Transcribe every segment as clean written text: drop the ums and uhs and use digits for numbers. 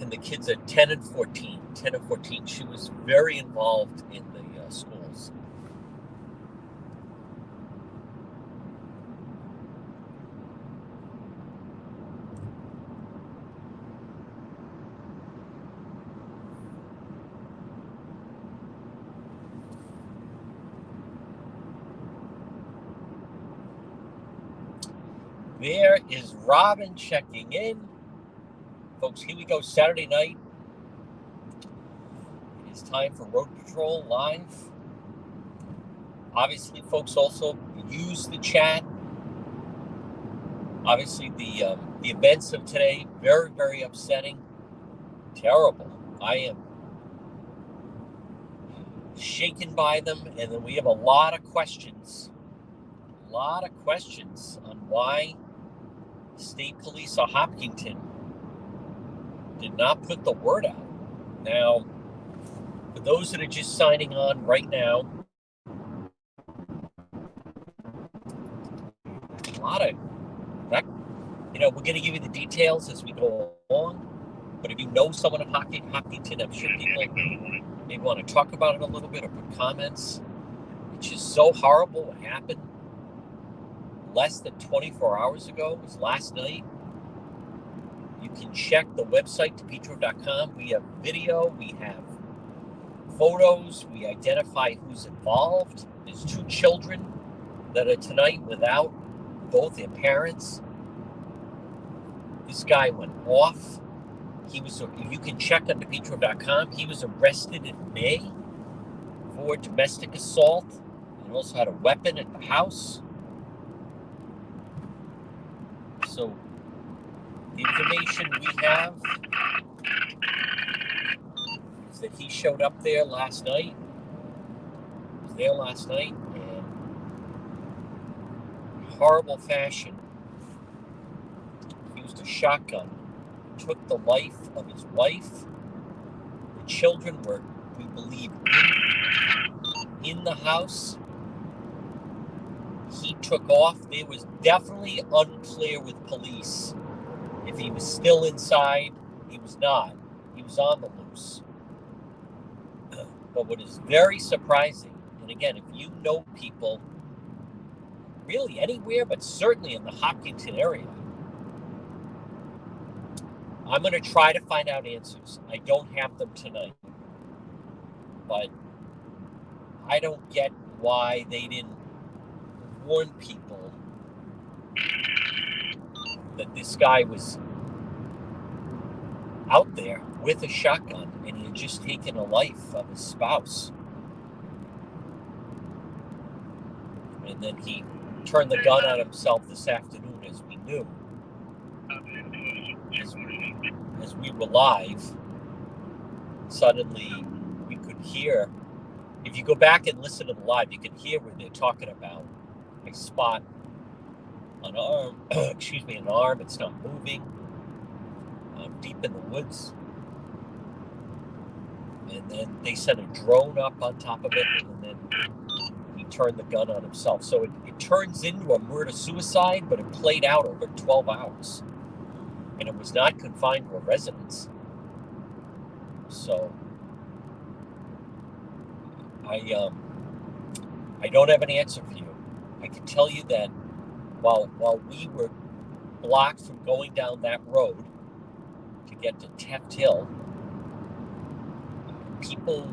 and the kids are 10 and 14. 10 and 14. She was very involved in the schools. There is Robin checking in. Folks, here we go, Saturday night. It is time for Rhode Patrol Live. Obviously, folks, also use the chat. Obviously, the events of today, very, very upsetting. Terrible. I am shaken by them, and then we have a lot of questions. A lot of questions on why State Police of Hopkinton did not put the word out. Now, for those that are just signing on right now, a lot of that, we're going to give you the details as we go along. But if you know someone in Hopkinton, I'm sure people maybe want to talk about it a little bit or put comments. It's just so horrible what happened less than 24 hours ago. It was last night. You can check the website, depetro.com. We have video, we have photos, we identify who's involved. There's 2 children that are tonight without both their parents. This guy went off. You can check on depetro.com. He was arrested in May for domestic assault and also had a weapon at the house. So the information we have is that he showed up there last night. He was there last night and in horrible fashion used a shotgun, took the life of his wife. The children were, we believe, in the house. He took off. It was definitely unclear with police if he was still inside. He was not. He was on the loose. But what is very surprising, and again, if you know people really anywhere, but certainly in the Hopkinton area, I'm going to try to find out answers. I don't have them tonight. But I don't get why they didn't warn people that this guy was out there with a shotgun and he had just taken a life of his spouse. And then he turned the gun on himself this afternoon, as we knew. As we were live, suddenly we could hear, if you go back and listen to the live, you can hear where they're talking about a spot, an arm, an arm, it's not moving, deep in the woods. And then they sent a drone up on top of it, and then he turned the gun on himself. So it turns into a murder-suicide, but it played out over 12 hours. And it was not confined to a residence. So I don't have an answer for you. I can tell you that while we were blocked from going down that road to get to Taft Hill, people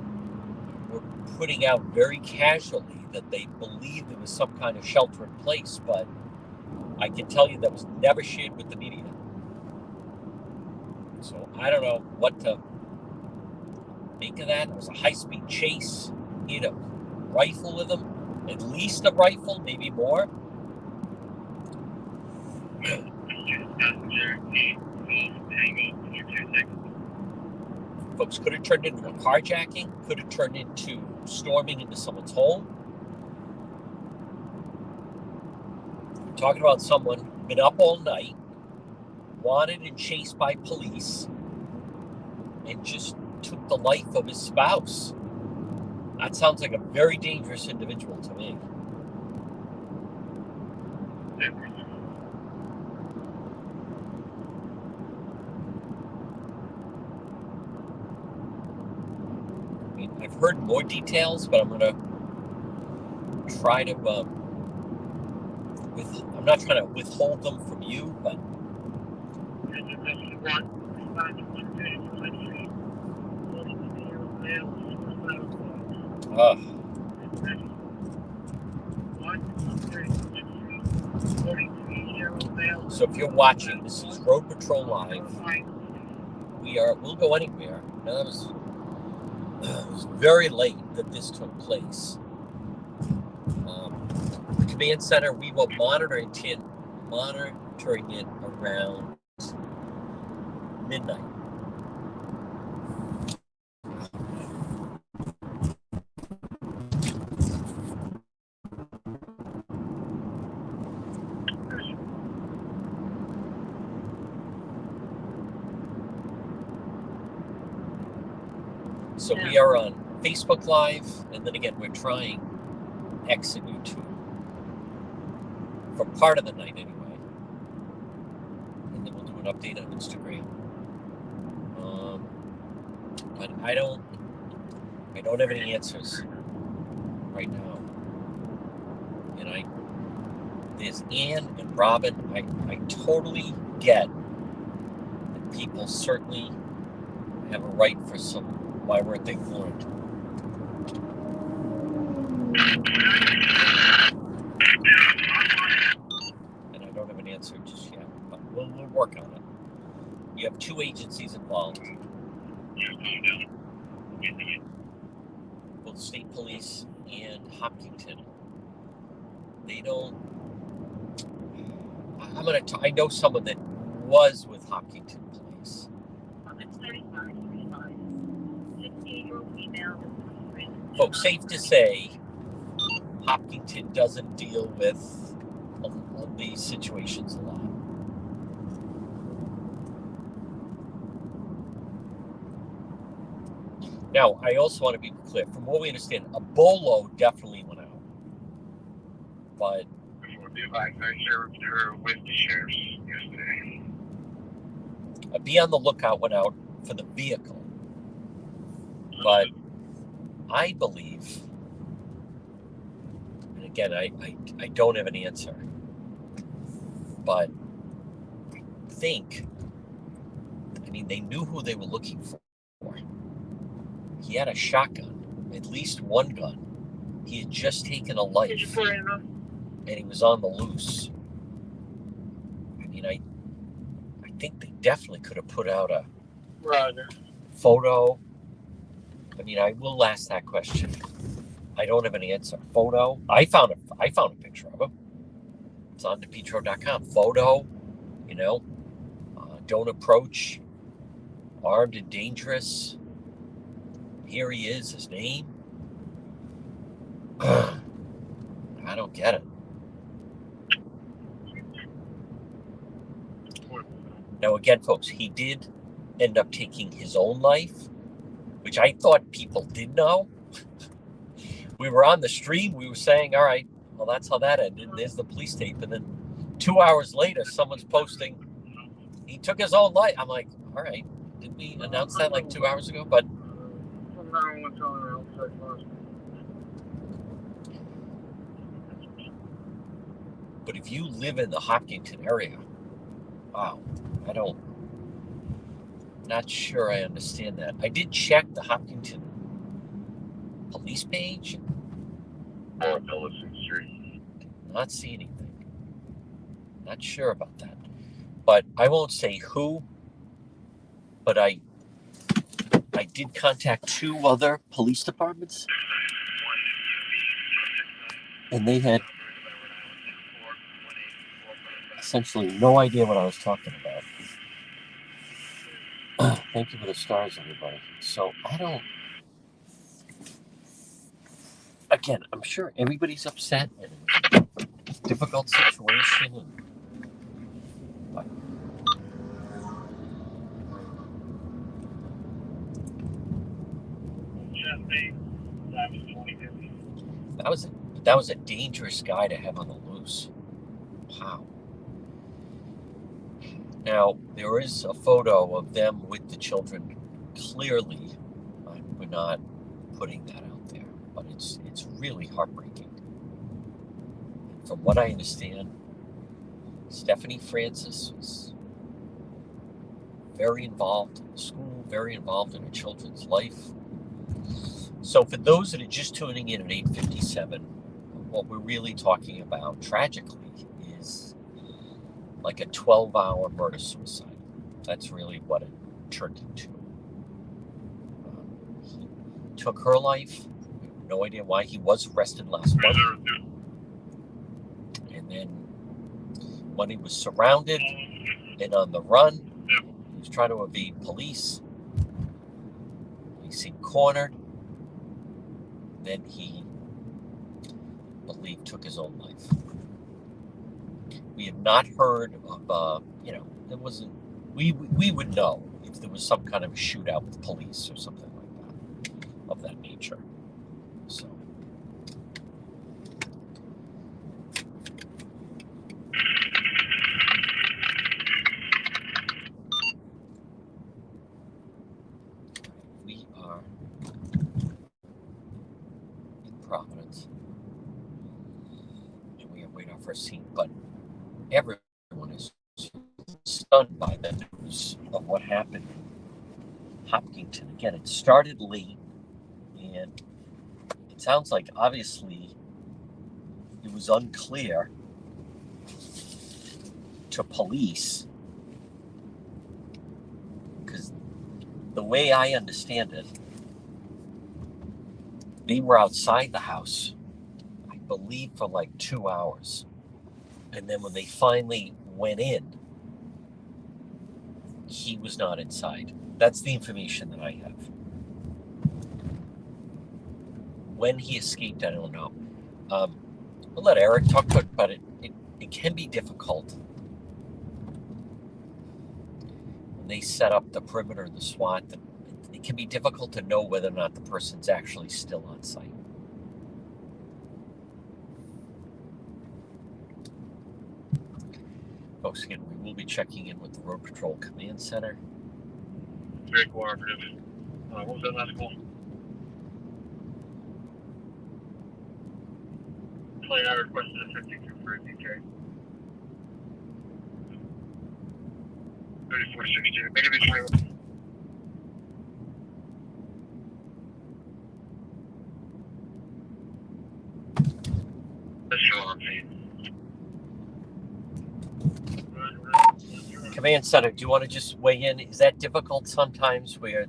were putting out very casually that they believed there was some kind of shelter in place, but I can tell you that was never shared with the media. So I don't know what to make of that. It was a high-speed chase. He had a rifle with him, at least a rifle, maybe more. Folks, could have turned into a carjacking, could have turned into storming into someone's home. We're talking about someone been up all night, wanted and chased by police, and just took the life of his spouse. That sounds like a very dangerous individual to me. I've heard more details, but I'm gonna try to. I'm not trying to withhold them from you, but. So if you're watching, this is Rhode Patrol Live. We'll go anywhere. Now, it was very late that this took place. The command center, we were monitoring it around midnight. So we are on Facebook Live, and then again, we're trying X and YouTube for part of the night anyway. And then we'll do an update on Instagram. But I don't have any answers right now. And there's Ann and Robin. I totally get that people certainly have a right for some. Why weren't they fluent? And I don't have an answer just yet, but we'll work on it. You have two agencies involved. Both state police and Hopkinton. They don't. I know someone that was with Hopkinton Police. Folks, safe to say, Hopkinton doesn't deal with these situations a lot. Now, I also want to be clear. From what we understand, a bolo definitely went out. But with the sheriffs yesterday. A be on the lookout went out for the vehicle. But I believe, and again, I don't have an answer, but they knew who they were looking for. He had a shotgun, at least one gun. He had just taken a life, and he was on the loose. I think they definitely could have put out a photo. I will ask that question. I don't have an answer. Photo. I found a picture of him. It's on thepetro.com. Photo. Don't approach. Armed and dangerous. Here he is. His name. I don't get it. Now again, folks, he did end up taking his own life, which I thought people did know. We were on the stream. We were saying, all right, well, that's how that ended. There's the police tape. And then 2 hours later, someone's posting, he took his own life. I'm like, all right, did we announce that like 2 hours ago? But if you live in the Hopkinton area, wow, not sure I understand that. I did check the Hopkinton police page. Not see anything. Not sure about that. But I won't say who, but I did contact 2 other police departments, and they had essentially no idea what I was talking about. Thank you for the stars, everybody. So again, I'm sure everybody's upset and it's a difficult situation. That was a dangerous guy to have on the loose. Wow. Now, there is a photo of them with the children. Clearly, we're not putting that out there, but it's really heartbreaking. From what I understand, Stephanie Francis was very involved in the school, very involved in her children's life. So for those that are just tuning in at 8:57, what we're really talking about, tragically, is like a 12-hour murder-suicide. That's really what it turned into. He took her life. We have no idea why. He was arrested last month. And then when he was surrounded and on the run, he was trying to evade police. He seemed cornered. Then he, I believe, took his own life. We have not heard of, there wasn't, we would know if there was some kind of a shootout with police or something like that, of that nature. So. We are in Providence. And we await our first scene, but everyone is stunned by the news of what happened in Hopkinton. Again, it started late, and it sounds like obviously it was unclear to police, because the way I understand it, they were outside the house, I believe, for like 2 hours. And then when they finally went in, he was not inside. That's the information that I have. When he escaped, I don't know. We'll let Eric talk about it. It can be difficult when they set up the perimeter, the SWAT. It can be difficult to know whether or not the person's actually still on site. Folks, again, we will be checking in with the Rhode Patrol Command Center. Very cooperative. What was that last call? 20 hour requested a 52 for a DK. 3460. Maybe 21. Let's show our feed. Command Center, do you want to just weigh in? Is that difficult sometimes where,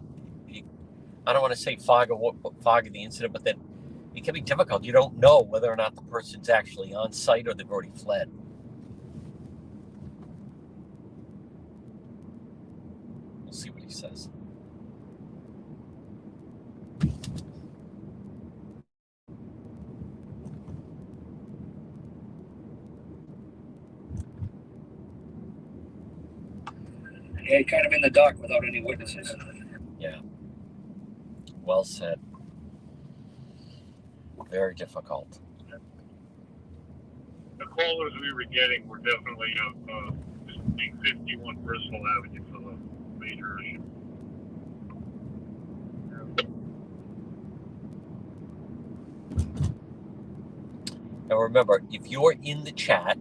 I don't want to say fog of the incident, but then it can be difficult. You don't know whether or not the person's actually on site or they've already fled. We'll see what he says. Yeah, kind of in the dark without any witnesses. Yeah. Well said. Very difficult. The callers we were getting were definitely being 51 Bristol Avenue for the major issue. Now remember, if you're in the chat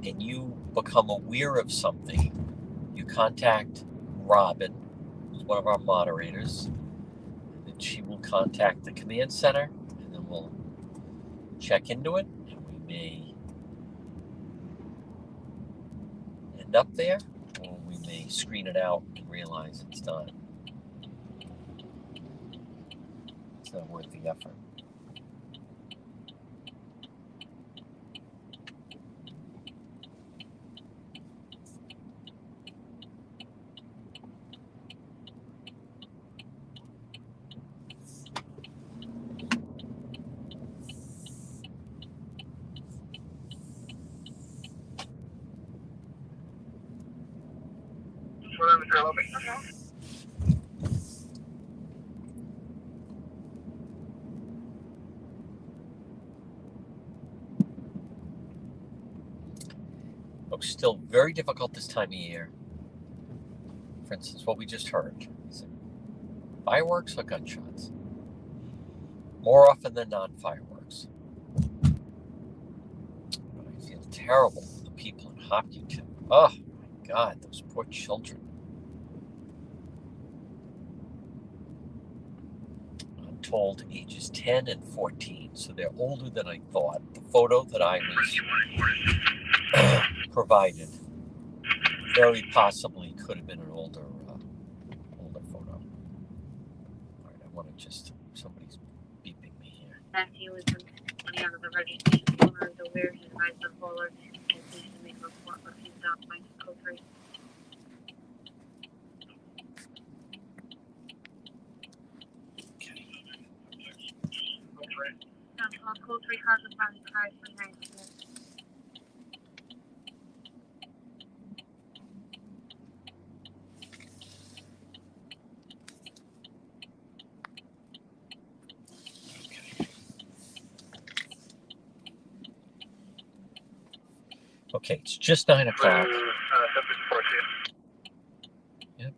and you become aware of something, you contact Robin, who's one of our moderators, and then she will contact the command center, and then we'll check into it, and we may end up there, or we may screen it out and realize it's not worth the effort. Folks, still very difficult this time of year. For instance, what we just heard. Is it fireworks or gunshots? More often than not, fireworks. But I feel terrible for the people in Hopkinton. Oh, my God, those poor children. I'm told ages 10 and 14, so they're older than I thought. The photo that I was provided very possibly could have been an older photo. All right, I want to just, somebody's beeping me here. Matthew was coming out of the registration corner of the rear. He advised the caller and please to make a report for his by code 3. Okay. Code 3 cars was found in car 319. Okay, it's just 9 o'clock. Yep.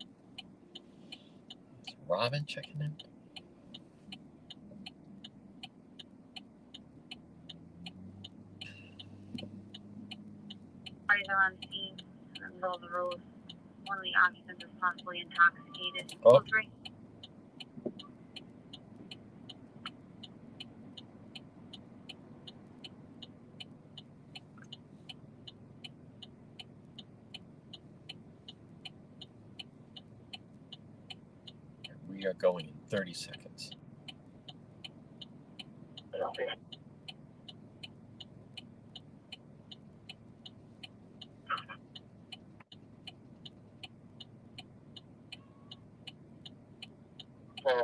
Is Robin checking in? Parties are on scene in the middle of the road. One of the occupants is possibly intoxicated. Oh. Code 3. We are going in 30 seconds.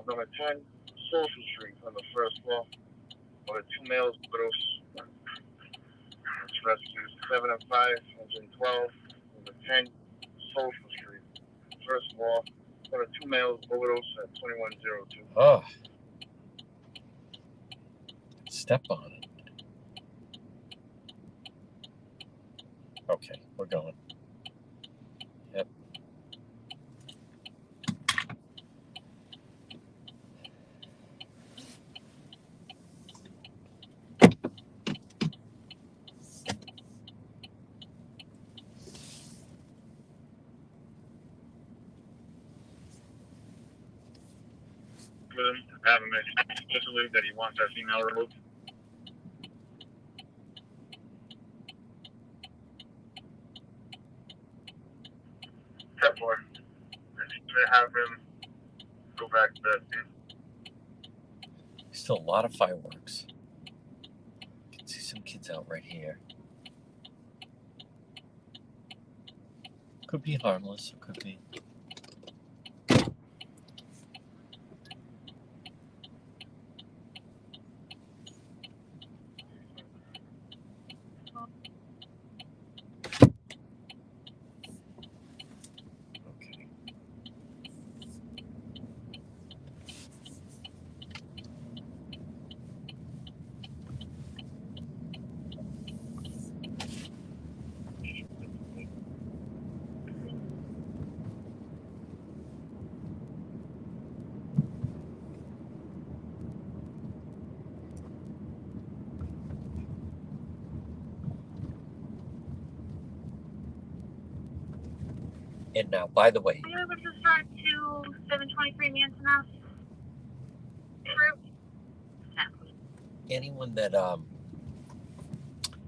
Number 10, Social Street on the first floor. There are 2 males, widows. It's rescues 7 and 5, 112. Number 10, Social Street, first floor. There are 2 males, widows at 2102. Oh. Step on it. Okay, we're going. Yep. With him, have him explicitly that he wants that female removed. Step 4. Have him go back to that scene. Still a lot of fireworks. You can see some kids out right here. Could be harmless, or could be. Okay. And now, by the way, Are you able to start to 723 Manson House? anyone that,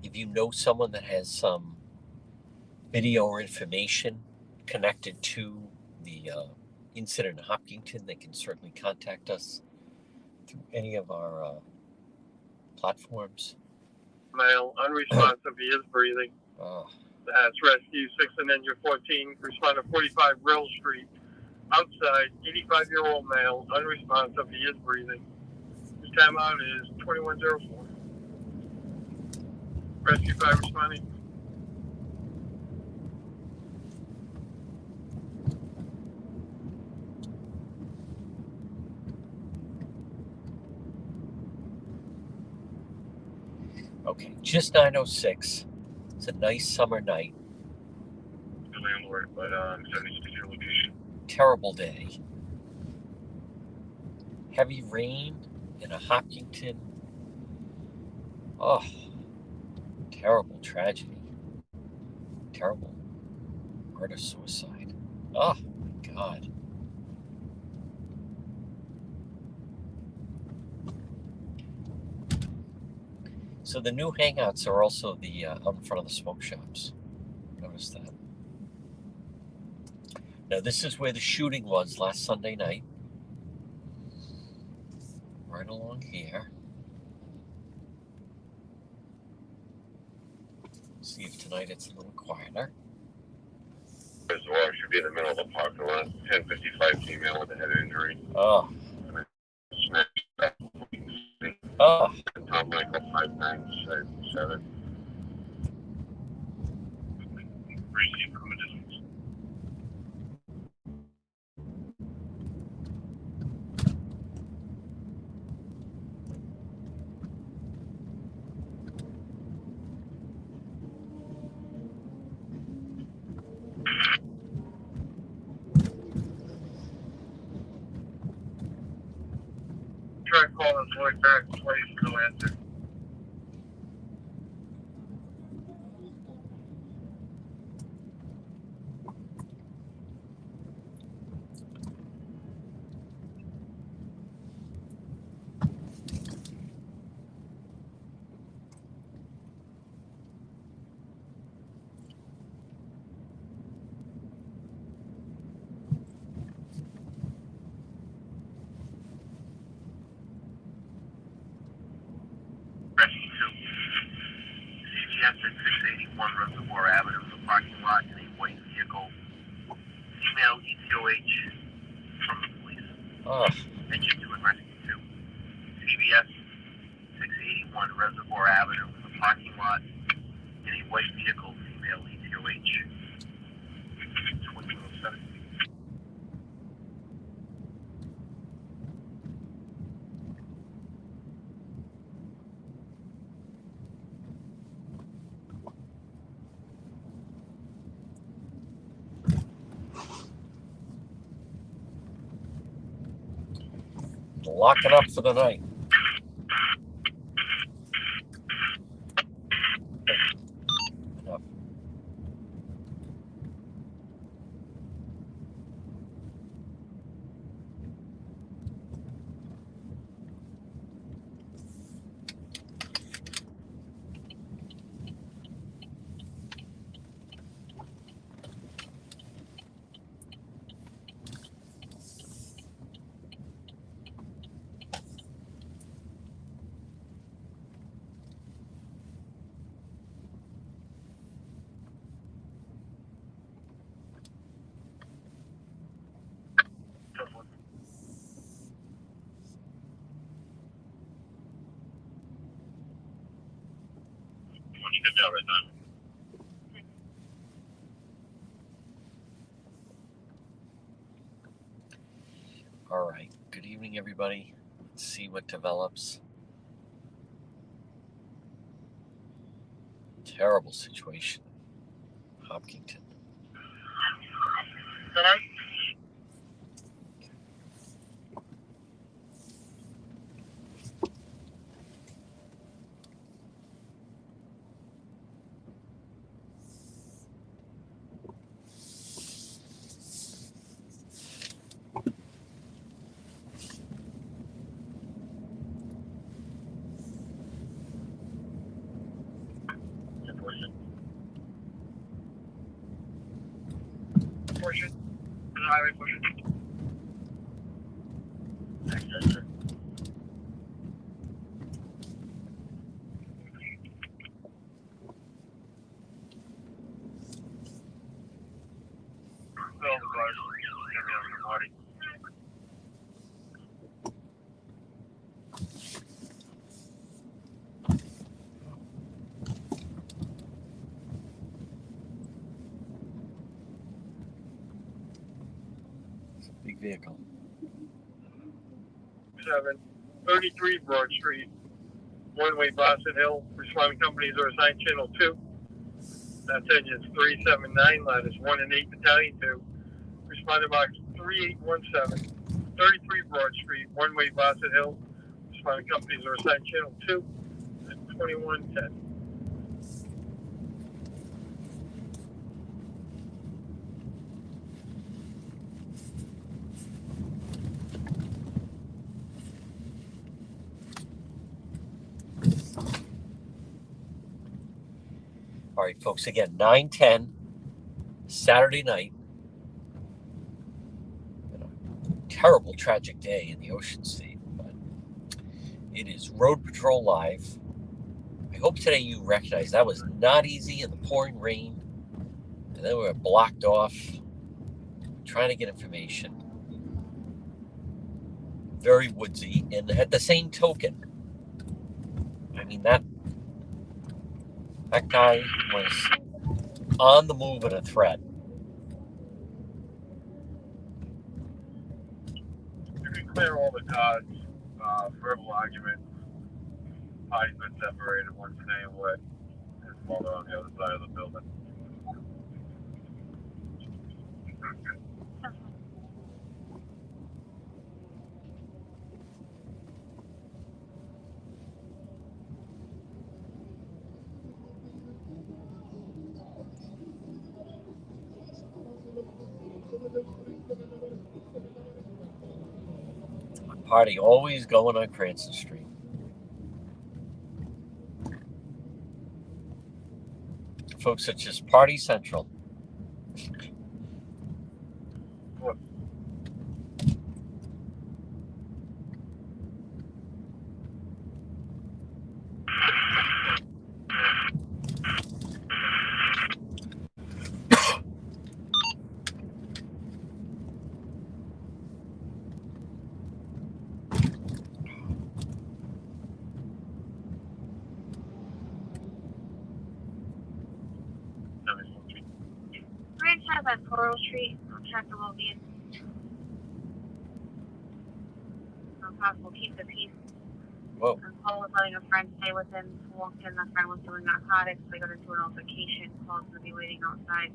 if you know someone that has some video or information connected to the incident in Hopkinton, they can certainly contact us through any of our platforms. Male, unresponsive, he is breathing. That's rescue 6 and engine 14, respond to 45 Rill Street. Outside, 85-year-old male, unresponsive, he is breathing. His timeout is 2104. Rescue 5 responding. Okay, just 9:06. It's a nice summer night. The landlord, but 76 year location. Terrible day. Heavy rain in a Hopkinton. Oh, terrible tragedy. Terrible murder-suicide. Oh, my God. So the new hangouts are also the out in front of the smoke shops. Notice that. Now this is where the shooting was last Sunday night. Right along here. See if tonight it's a little quieter. Reservoir should be in the middle of the parking lot. 1055 female with a head injury. Oh. Smashed up. Oh. Tom Michael 5977. Receive from a distance. Try calling Floyd back twice, no answer. CVS at 681 Reservoir Avenue, the parking lot in a white vehicle. Female ETOH from the police. Oh. Engine 2 and rescue 2. CVS 681 Reservoir Avenue, the parking lot in a white vehicle. Female ETOH 2107. Locking up for the night. Enough. Right now. All right. Good evening, everybody. Let's see what develops. Terrible situation. Hopkinton. Tonight? Portion. Highway portion. Thanks, sir. Big vehicle. 33 Broad Street, one-way Boston Hill. Responding companies are assigned Channel 2. That's engines 379, ladders 1 and 8, Battalion 2. Responding box 3817, 33 Broad Street, one-way Boston Hill. Fire companies are assigned channel 2 at 2110. All right, folks, again, 9:10, Saturday night. Terrible, tragic day in the Ocean State, but it is Road Patrol Live. I hope today you recognize that was not easy in the pouring rain, and then we were blocked off trying to get information. Very woodsy, and at the same token, I mean, that guy was on the move and a threat. You can clear all the cars, verbal arguments, parties been separated, one staying away, and smaller on the other side of the building. Party always going on Cranston Street. Folks, it's just Party Central. What? Right side by Coral Street, I'll check the Logan. If possible, keep the peace. Whoa. And Paul was letting a friend stay with him. Walked in, the friend was doing narcotics. They got into an altercation. Paul's going to be waiting outside.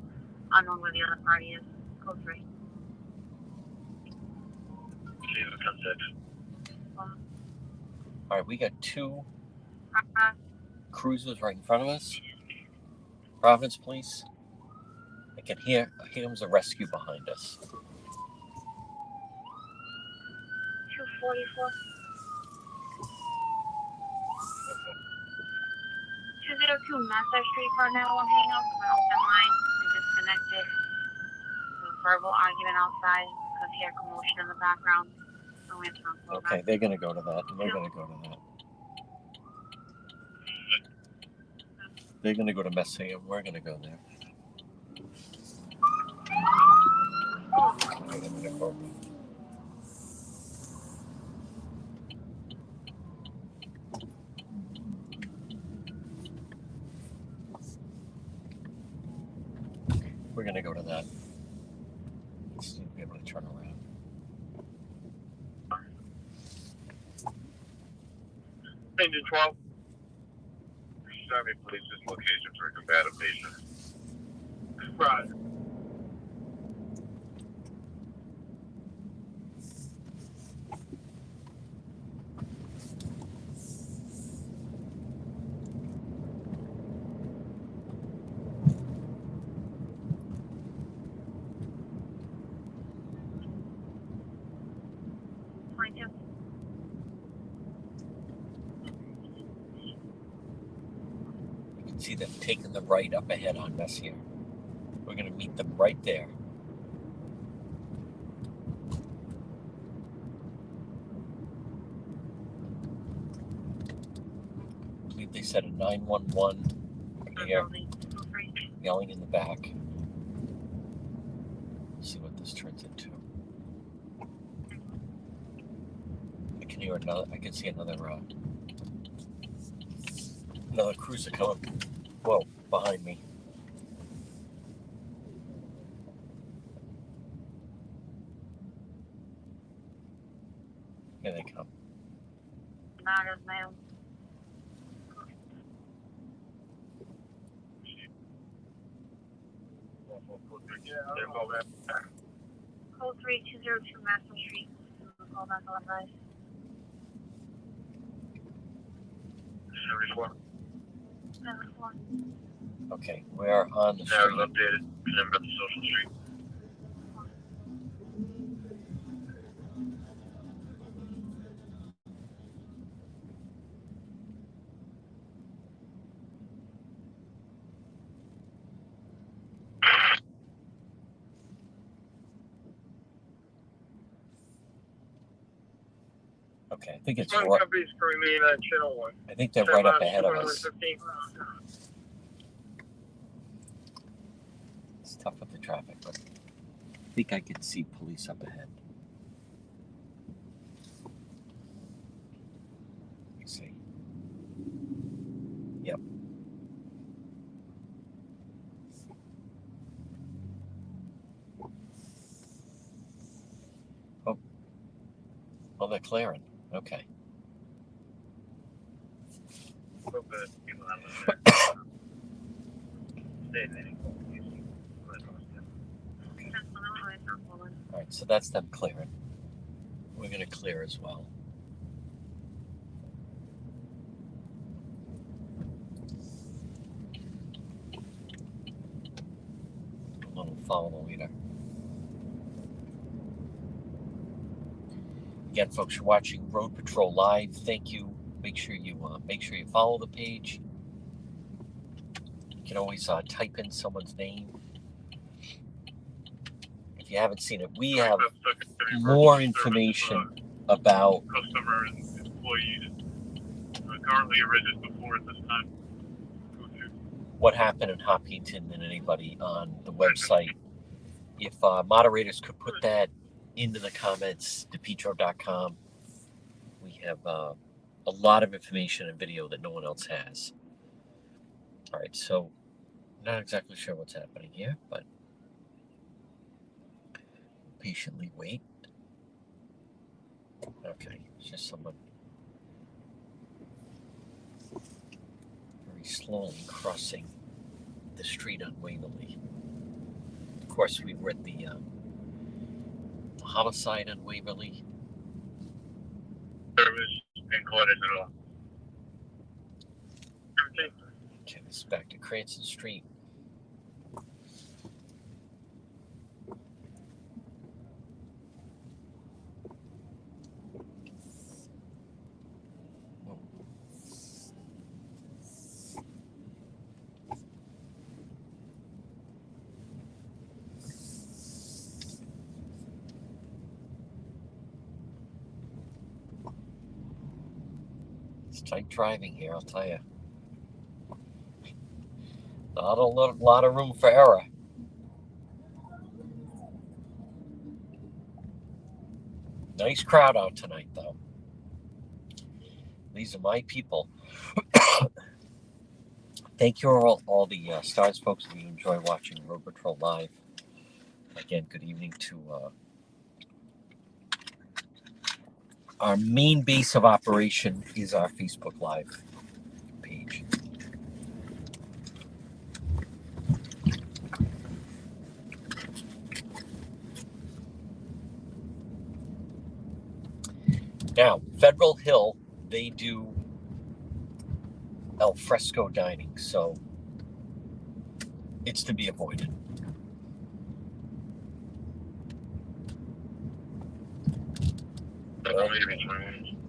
Unknown where the other party is. Code 3. Jesus, come 6. All right, we got two Uh-huh. cruisers right in front of us. Province Police. I can hear. Here comes a rescue behind us. 244. 202 Master Street for now. I'm hanging out with an open line. We disconnected. A verbal argument outside. Because hear commotion in the background. So we have to pull Okay, back. they're going to go to that. They're going to go to that. They're going to go to Messier. We're going to go there. Wait a minute, Corbin. We're going to go to that. Let's be able to turn around. Engine 12. Sorry, police, this location for a combative patient. Right. See them taking the right up ahead on Messier. We're going to meet them right there. I believe they said a 911 here, yelling in the back. Let's see what this turns into. I can hear another. I can see another cruiser coming. Whoa, behind me. Here they come. Not as male. Code 3 202 Master Street. Call back 11. 74. 74. Okay, we're on the Yeah, it street. was updated. Remember the social street. Okay, I think it's One right. companies can remain on channel 1. I think they're right up ahead of us. 15. It's tough with the traffic, but I think I can see police up ahead. Let's see. Yep. Oh, they're clearing. Okay. So good. People have stay there. All right, so that's them clearing. We're going to clear as well. A little follow the leader. Again, folks, you're watching Road Patrol Live. Thank you. Make sure you follow the page. You can always type in someone's name. If you haven't seen it, we have more information about customer and employees currently registered before at this time. what happened in Hopkinton than anybody on the website. If moderators could put that into the comments, depetro.com. We have a lot of information and video that no one else has. All right, so not exactly sure what's happening here, but patiently wait. Okay, it's just someone very slowly crossing the street on Waverly. Of course, we were at the homicide on Waverly. Service and caught it at all. Okay, this is back to Cranston Street. It's tight driving here, I'll tell you. Not a lot of room for error. Nice crowd out tonight, though. These are my people. Thank you all the stars, folks, if you enjoy watching Road Patrol Live. Again, good evening to our main base of operation is our Facebook Live page. Now, Federal Hill, they do al fresco dining, so it's to be avoided.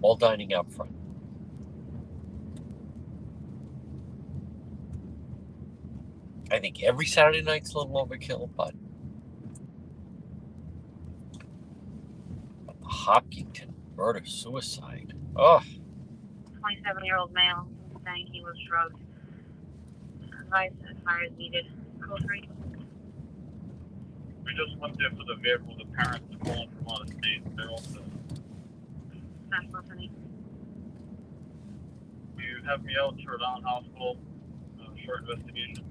All dining out front. I think every Saturday night's a little overkill, but Hopkinton murder-suicide. Oh. 27-year-old male saying he was drugged. Advice as far as needed. Code 3. We just went there for the vehicle. The parents are calling from out of state. They're also. Not listening. You have me out to Rhode Island Hospital. Short investigation.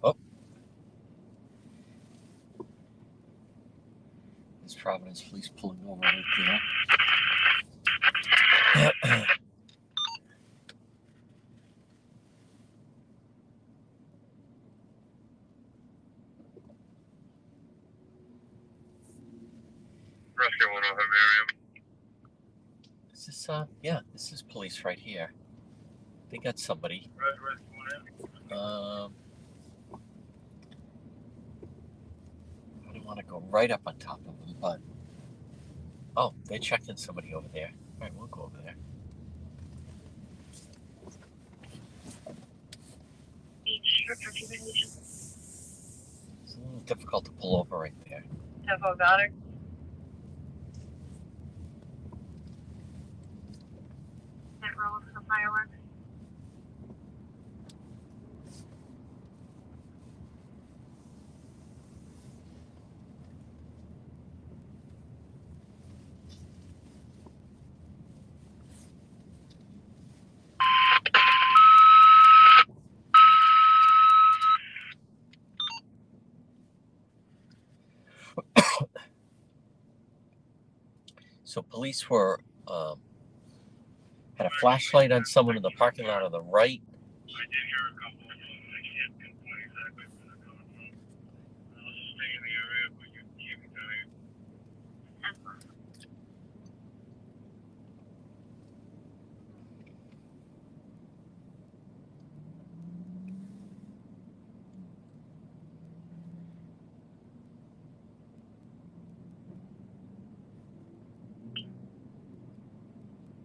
Oh. There's Providence Police pulling over right there. Rescue 1 over Miriam. Is this, yeah, this is police right here. They got somebody. I don't want to go right up on top of them, but... Oh, they checked in somebody over there. All right, we'll go over there. It's a little difficult to pull over right there. Tempo Goddard. That roll for fireworks. So police were had a flashlight on someone in the parking lot on the right. I did hear a couple of them. I can't pinpoint exactly where they're coming from. I'll just stay in the area, but you keep me telling.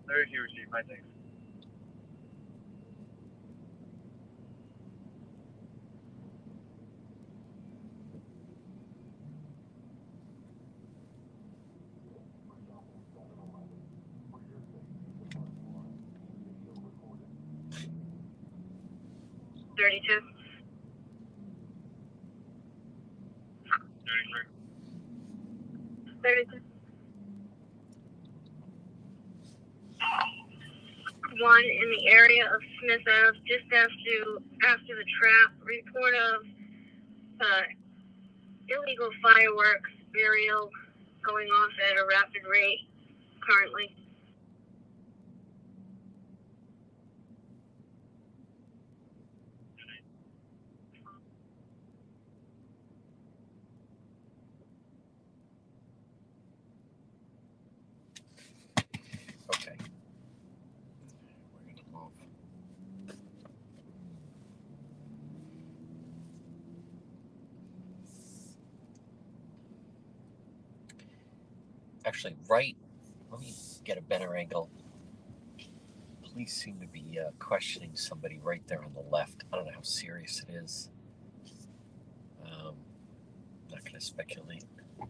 There he received my thanks. $32. 32. One in the area of Smith Ave, just after the trap. Report of illegal fireworks burial going off at a rapid rate currently. Okay. We're gonna move. Actually, right. Let me get a better angle. Police seem to be questioning somebody right there on the left. I don't know how serious it is. Not going to speculate. Let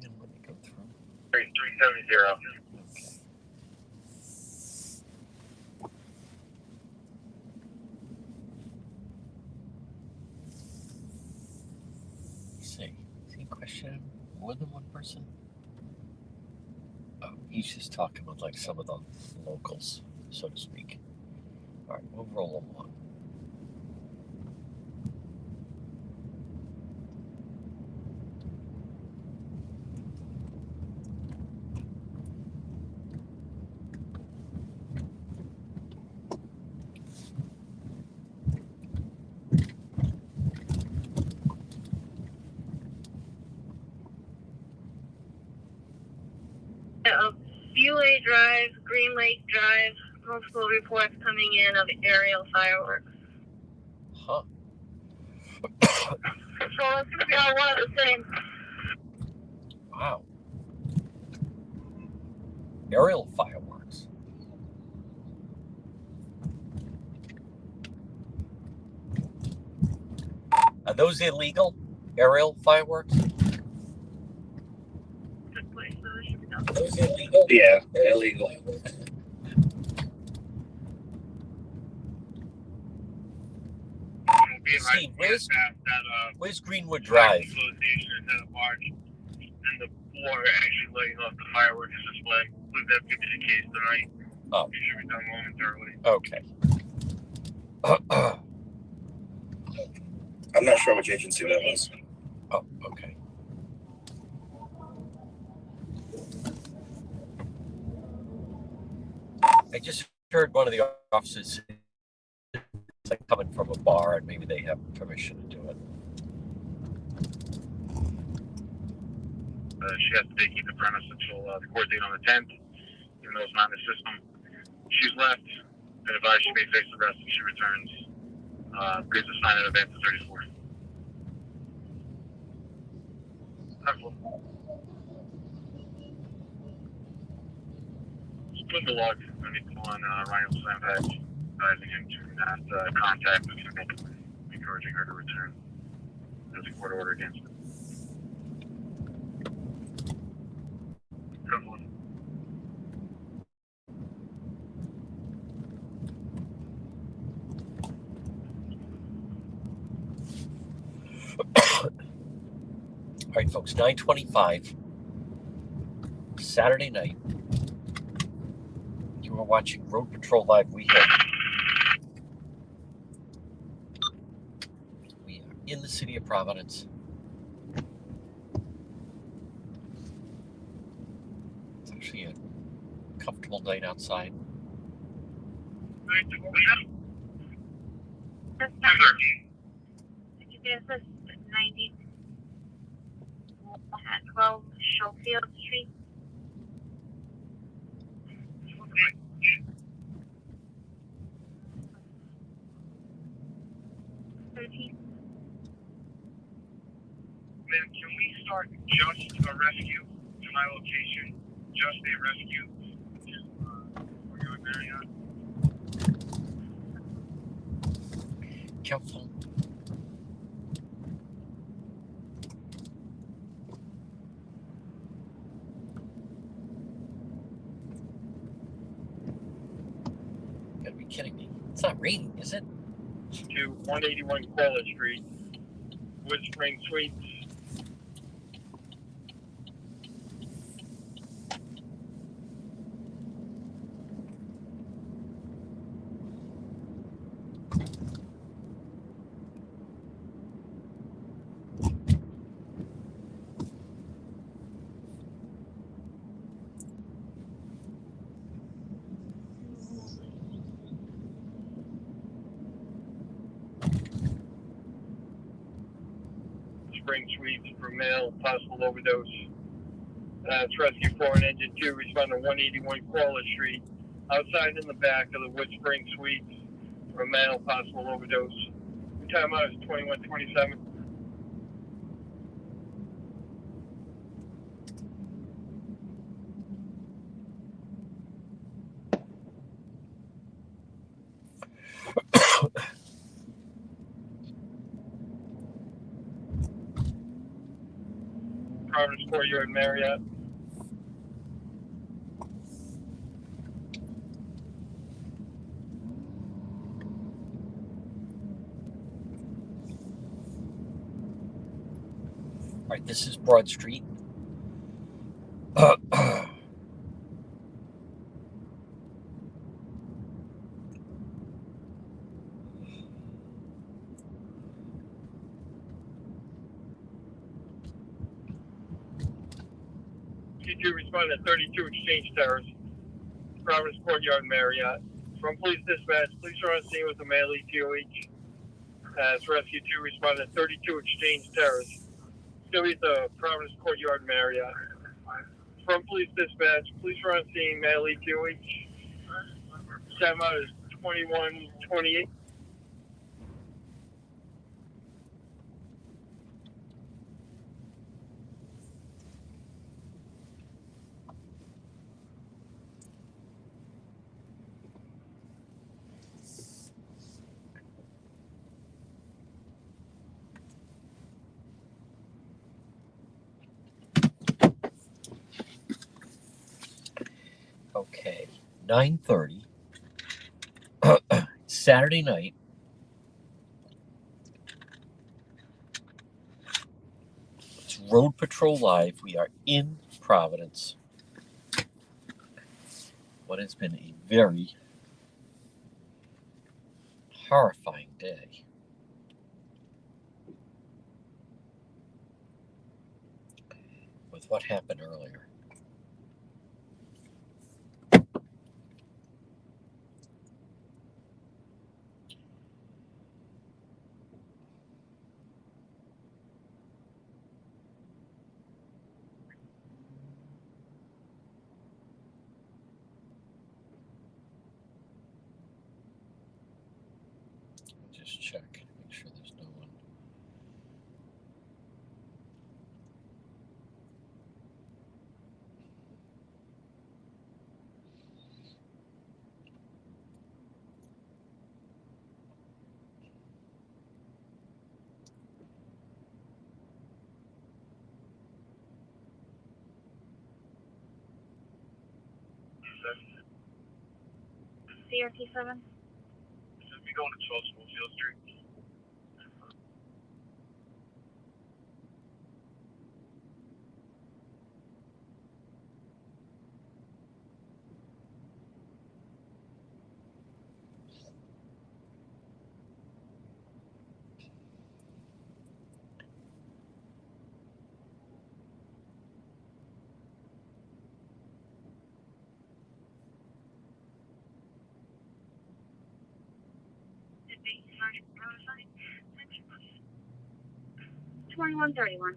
me go through. 370. Okay. Let's see. Is he questioning more than one person? Oh, he's just talking with like some of the locals, so to speak. All right, we'll roll along. Beulah Drive, Green Lake Drive, multiple reports coming in of aerial fireworks. Huh. So it's going to be all one of the same. Wow. Aerial fireworks. Are those illegal? Aerial fireworks? Those illegal? Yeah, illegal. Steve, where's Greenwood Drive? Association is at a march, and the floor actually lighting off the fireworks display. I believe that could be the case tonight. Oh. It should be done momentarily. Okay. I'm not sure which agency that was. Oh, okay. I just heard one of the officers say it's like coming from a bar and maybe they have permission to do it. She has to vacate the premise until the court date on the 10th, even though it's not in the system. She's left. Been advised she may face arrest if she returns. Agrees to sign an event to 34. Split the log. I need to pull on Ryan's sandbag, advising him to not contact the female, encouraging her to return. There's a court order against it. All right, folks, 9:25, Saturday night. You were watching Rhode Patrol Live. We are in the city of Providence. It's actually a comfortable night outside. This is 90 at 12 Schofield Street. Ma'am, can we start just a rescue to my location? Just a rescue for you and Marriott? Careful. You gotta be kidding me. It's not raining, is it? To 181 College Street, Wood Spring Suites. Spring Suites for male, possible overdose. It's Rescue 4 and Engine 2, respond to 181 College Street, outside in the back of the Wood Spring Suites for male, possible overdose. Time out is 21:27. Providence Courtyard Marriott. All right, this is Broad Street. T2 respond to 32 Exchange Terrace, Providence Courtyard Marriott. From Police Dispatch, please are on scene with a male ETOH. It's Rescue 2 respond to 32 Exchange Terrace. Still at the Providence Courtyard Marriott. From Police Dispatch, please are on scene, male ETOH. Time out is 21:28. Okay, 9:30, Saturday night. It's Rhode Patrol Live. We are in Providence. What has been a very horrifying day. With what happened earlier. just check, make sure there's no one. CRT 7. Should be going to 12 Schofield Street. Did they start notifying? 2131.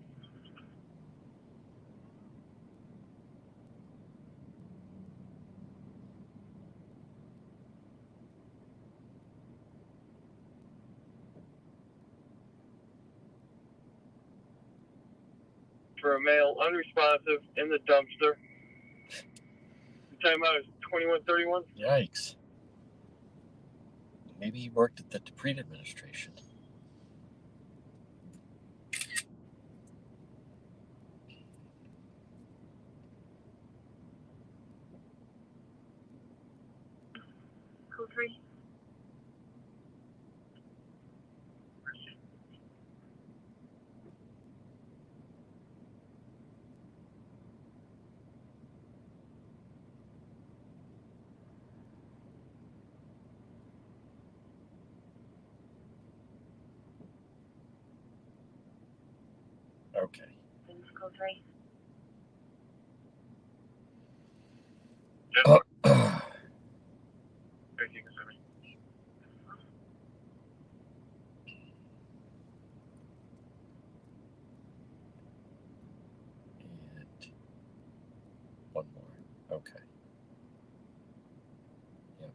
For a male unresponsive in the dumpster. The timeout is 2131. Yikes. Maybe he worked at the Dupree administration. Code 3. Okay. This is code 3. Thank you, Sammy. And one more. Okay. Yep.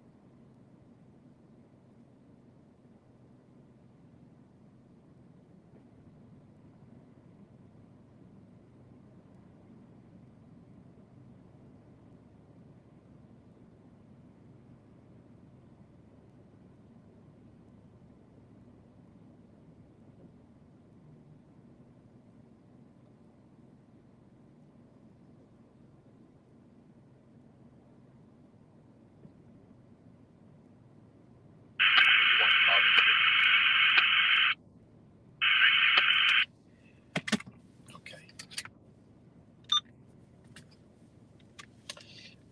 Okay.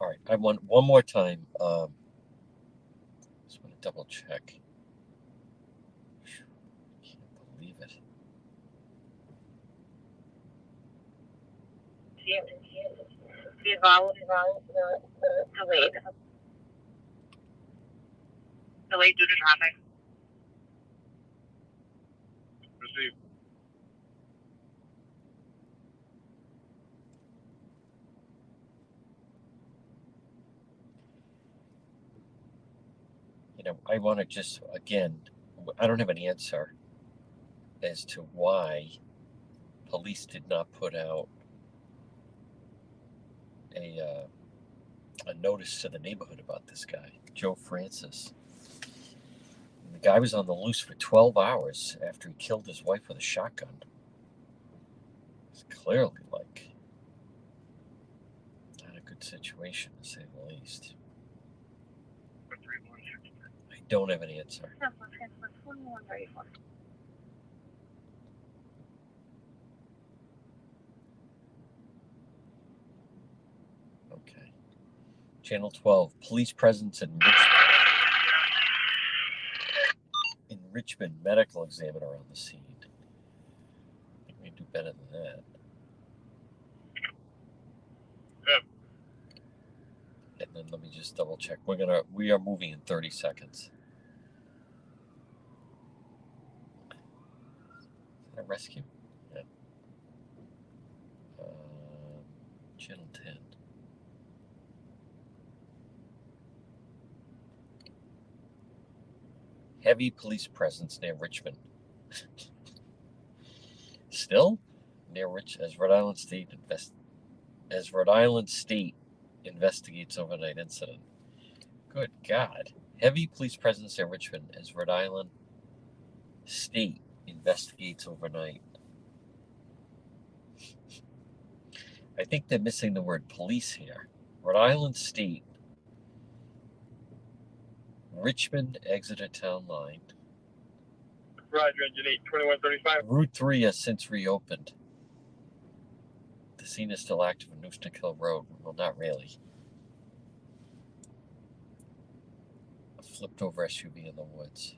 All right. I want one more time. Just want to double check. Can't believe it. Delayed due to traffic. Received. I want to just, again, I don't have an answer as to why police did not put out a notice to the neighborhood about this guy, Joe Francis. The guy was on the loose for 12 hours after he killed his wife with a shotgun. It's clearly like not a good situation, to say the least. I don't have an answer. 2134. Okay. Channel 12, police presence in Richmond, medical examiner on the scene. I think we can do better than that. And then let me just double check. We are moving in 30 seconds. Is that a rescue? Yeah. Channel 10. Heavy police presence near Richmond. Still near as Rhode Island State investigates overnight incident. Good God. Heavy police presence near Richmond as Rhode Island State investigates overnight. I think they're missing the word police here. Rhode Island State, Richmond Exeter Town Line. Roger, engine 8, 2135. Route 3 has since reopened. The scene is still active on Newston Hill Road. Well, not really. A flipped over SUV in the woods.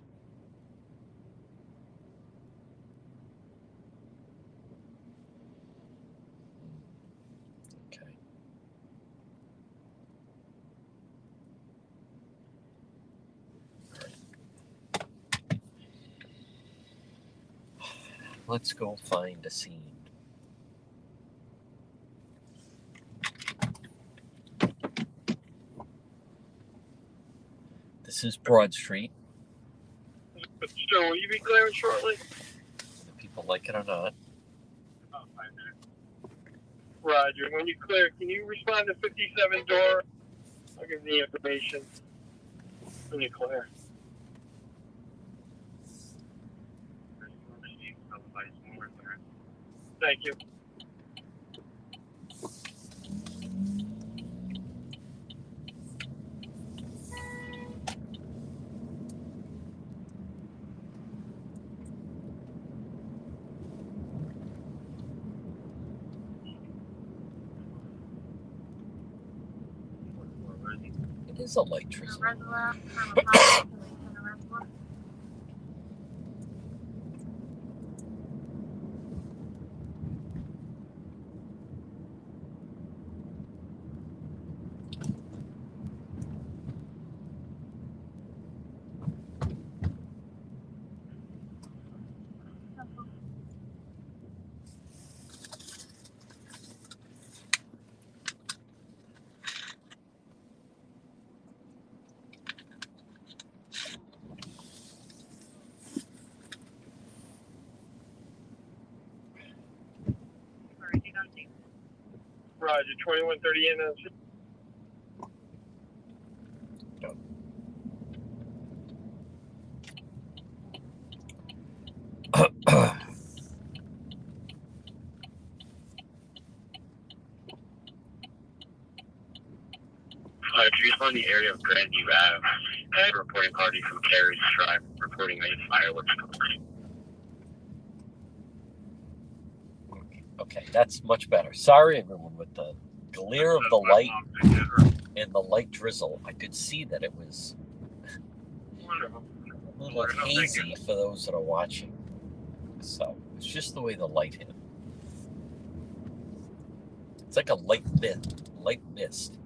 Okay. Let's go find a scene. This is Broad Street. So will you be clearing shortly? Whether people like it or not. About 5 minutes. Roger. When you clear, can you respond to 57 door? I'll give the information when you clear. Thank you. It is a light drizzle. Roger, 2130 in. If you respond to the area of Grandview Ave, I have a reporting party from Carey's Drive reporting a fireworks company. Okay, that's much better. Sorry, everyone, with the glare of the light and the light drizzle, I could see that it was a little hazy for those that are watching. So it's just the way the light hit. It's like a light mist.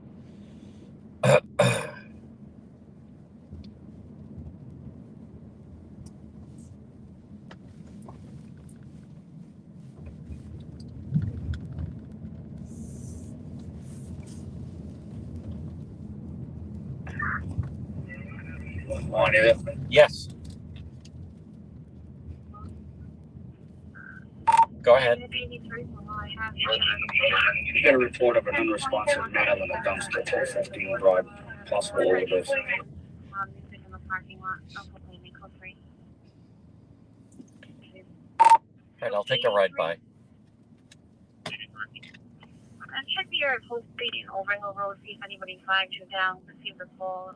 On it. Yes. Go ahead. You got a report of an unresponsive male in a dumpster, 415 Broad, possible overdose. All right, I'll take a ride by. Check the area full speed in Overhill Road, see if anybody flagged you down, see if the full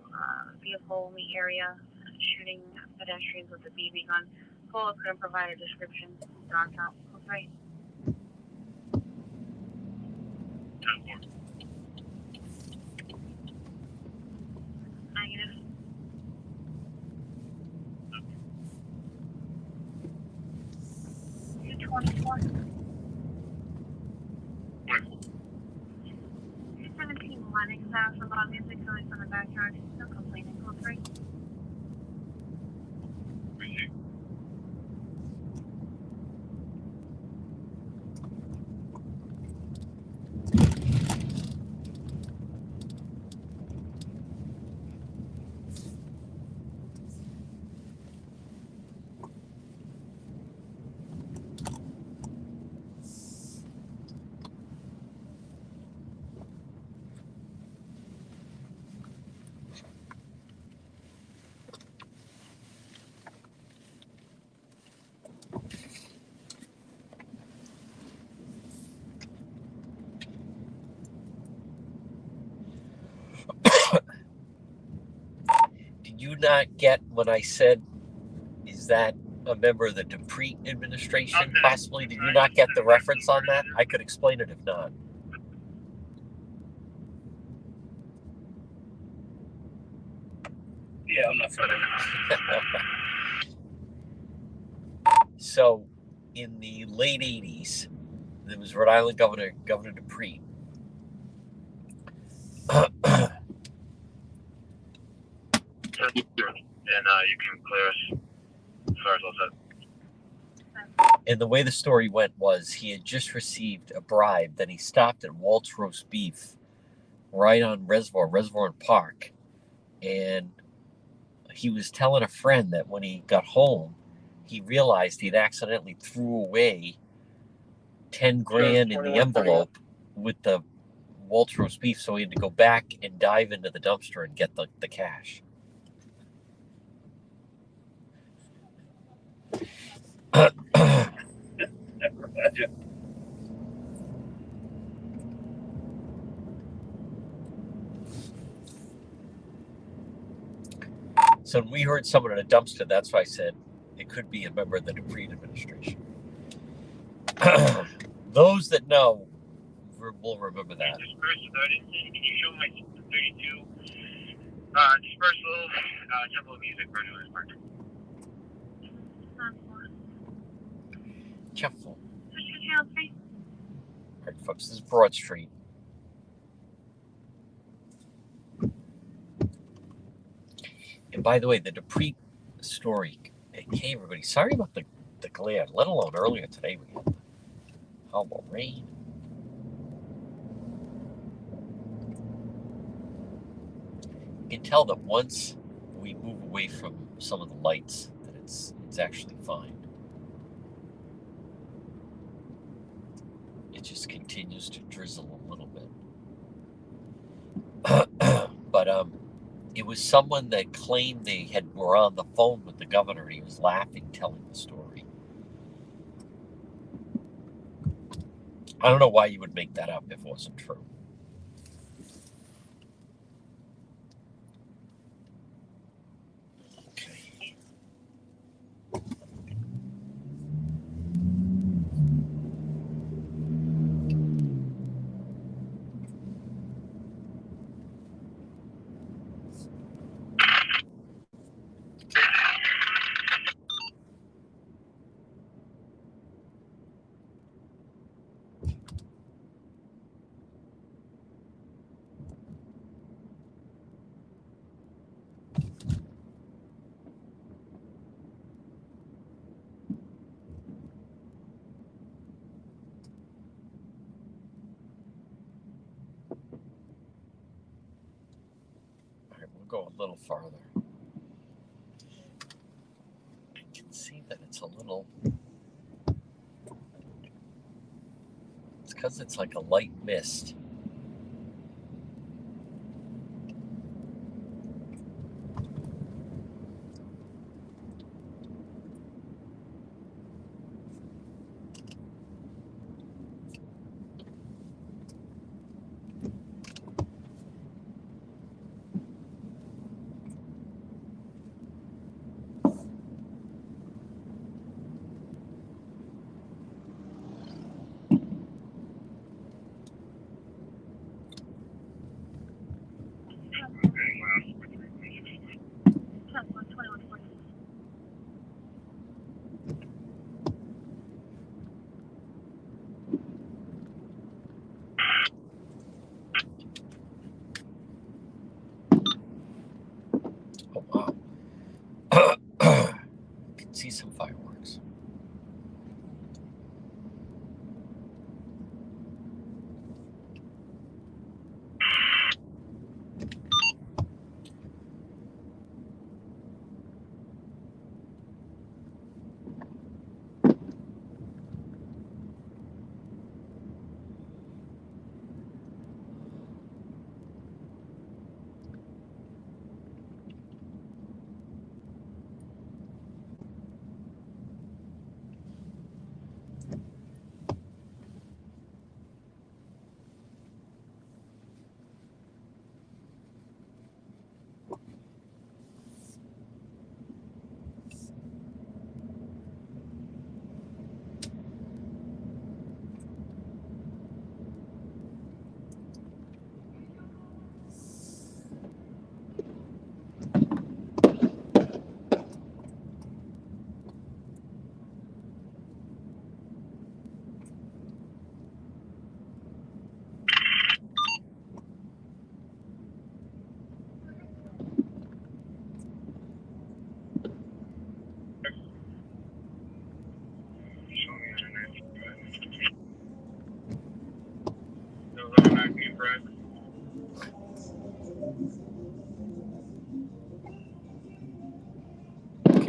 vehicle in the area shooting pedestrians with a BB gun. Full couldn't provide a description. Dark out. Okay. Negative. You're 24. 17 Lennox House, a lot of music coming from the backyard. No complaining. Code 3. Did you not get when I said, is that a member of the Dupree administration? Okay. Possibly. Did you not get the reference on that? I could explain it if not. Yeah, I'm not familiar. So, in the late 80s, there was Rhode Island Governor Dupree. And you can clear us as far as all that. And the way the story went was he had just received a bribe. Then he stopped at Walt's Roast Beef right on Reservoir and Park. And he was telling a friend that when he got home, he realized he'd accidentally threw away 10 grand in the envelope with the Walt's Roast Beef. So he had to go back and dive into the dumpster and get the cash. So when we heard someone in a dumpster, that's why I said it could be a member of the Dupree administration. Those that know will remember that. Dispersal, can you show my 32? Dispersal, Temple of Music, Rhode Island Park. Careful. All All right, folks, this is Broad Street. And by the way, the Dupree story, hey everybody, sorry about the glare, let alone earlier today we had horrible rain. You can tell that once we move away from some of the lights that it's actually fine. It just continues to drizzle a little bit. But it was someone that claimed they were on the phone with the governor and he was laughing telling the story. I don't know why you would make that up if it wasn't true. Go a little farther. I can see that it's a little. It's because it's like a light mist. Oh wow. I can see some fireworks.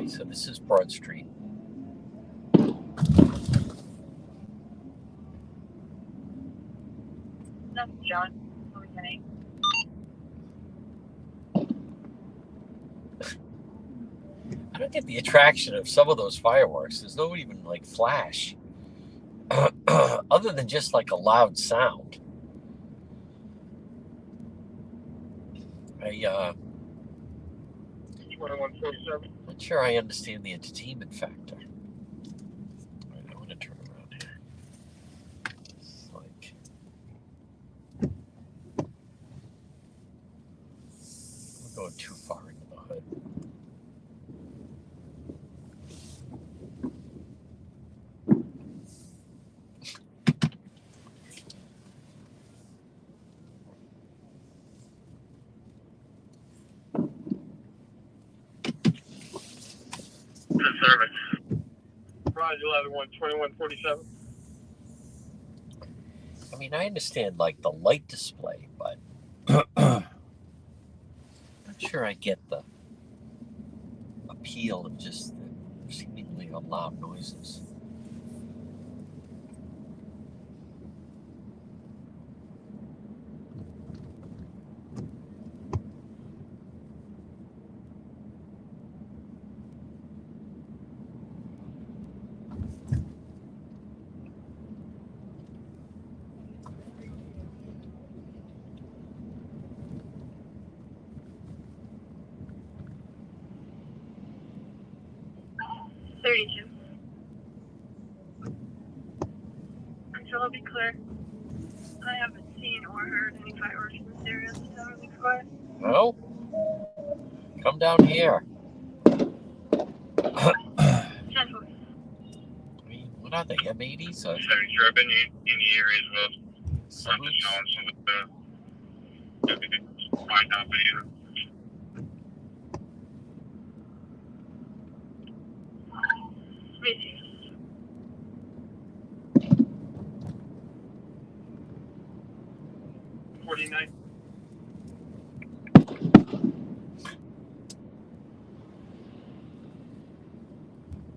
So this is Broad Street. That's John. What was your name? I don't get the attraction of some of those fireworks. There's no even like flash, other than just like a loud sound. Not sure I understand the entertainment factor. All right, I want to turn around here. It's like we're going too far into the hood. Service. Roger, 2147. I mean, I understand like the light display, but I'm not sure I get the appeal of just the seemingly loud noises. So I'll be clear. I haven't seen or heard any fireworks in this area, so I'll be quiet. Well, come down here. 10 foot. I mean, what are they, M80s? Sure, I've been in the area as well. I'm just Salutes? showing some of the find out video. Busy.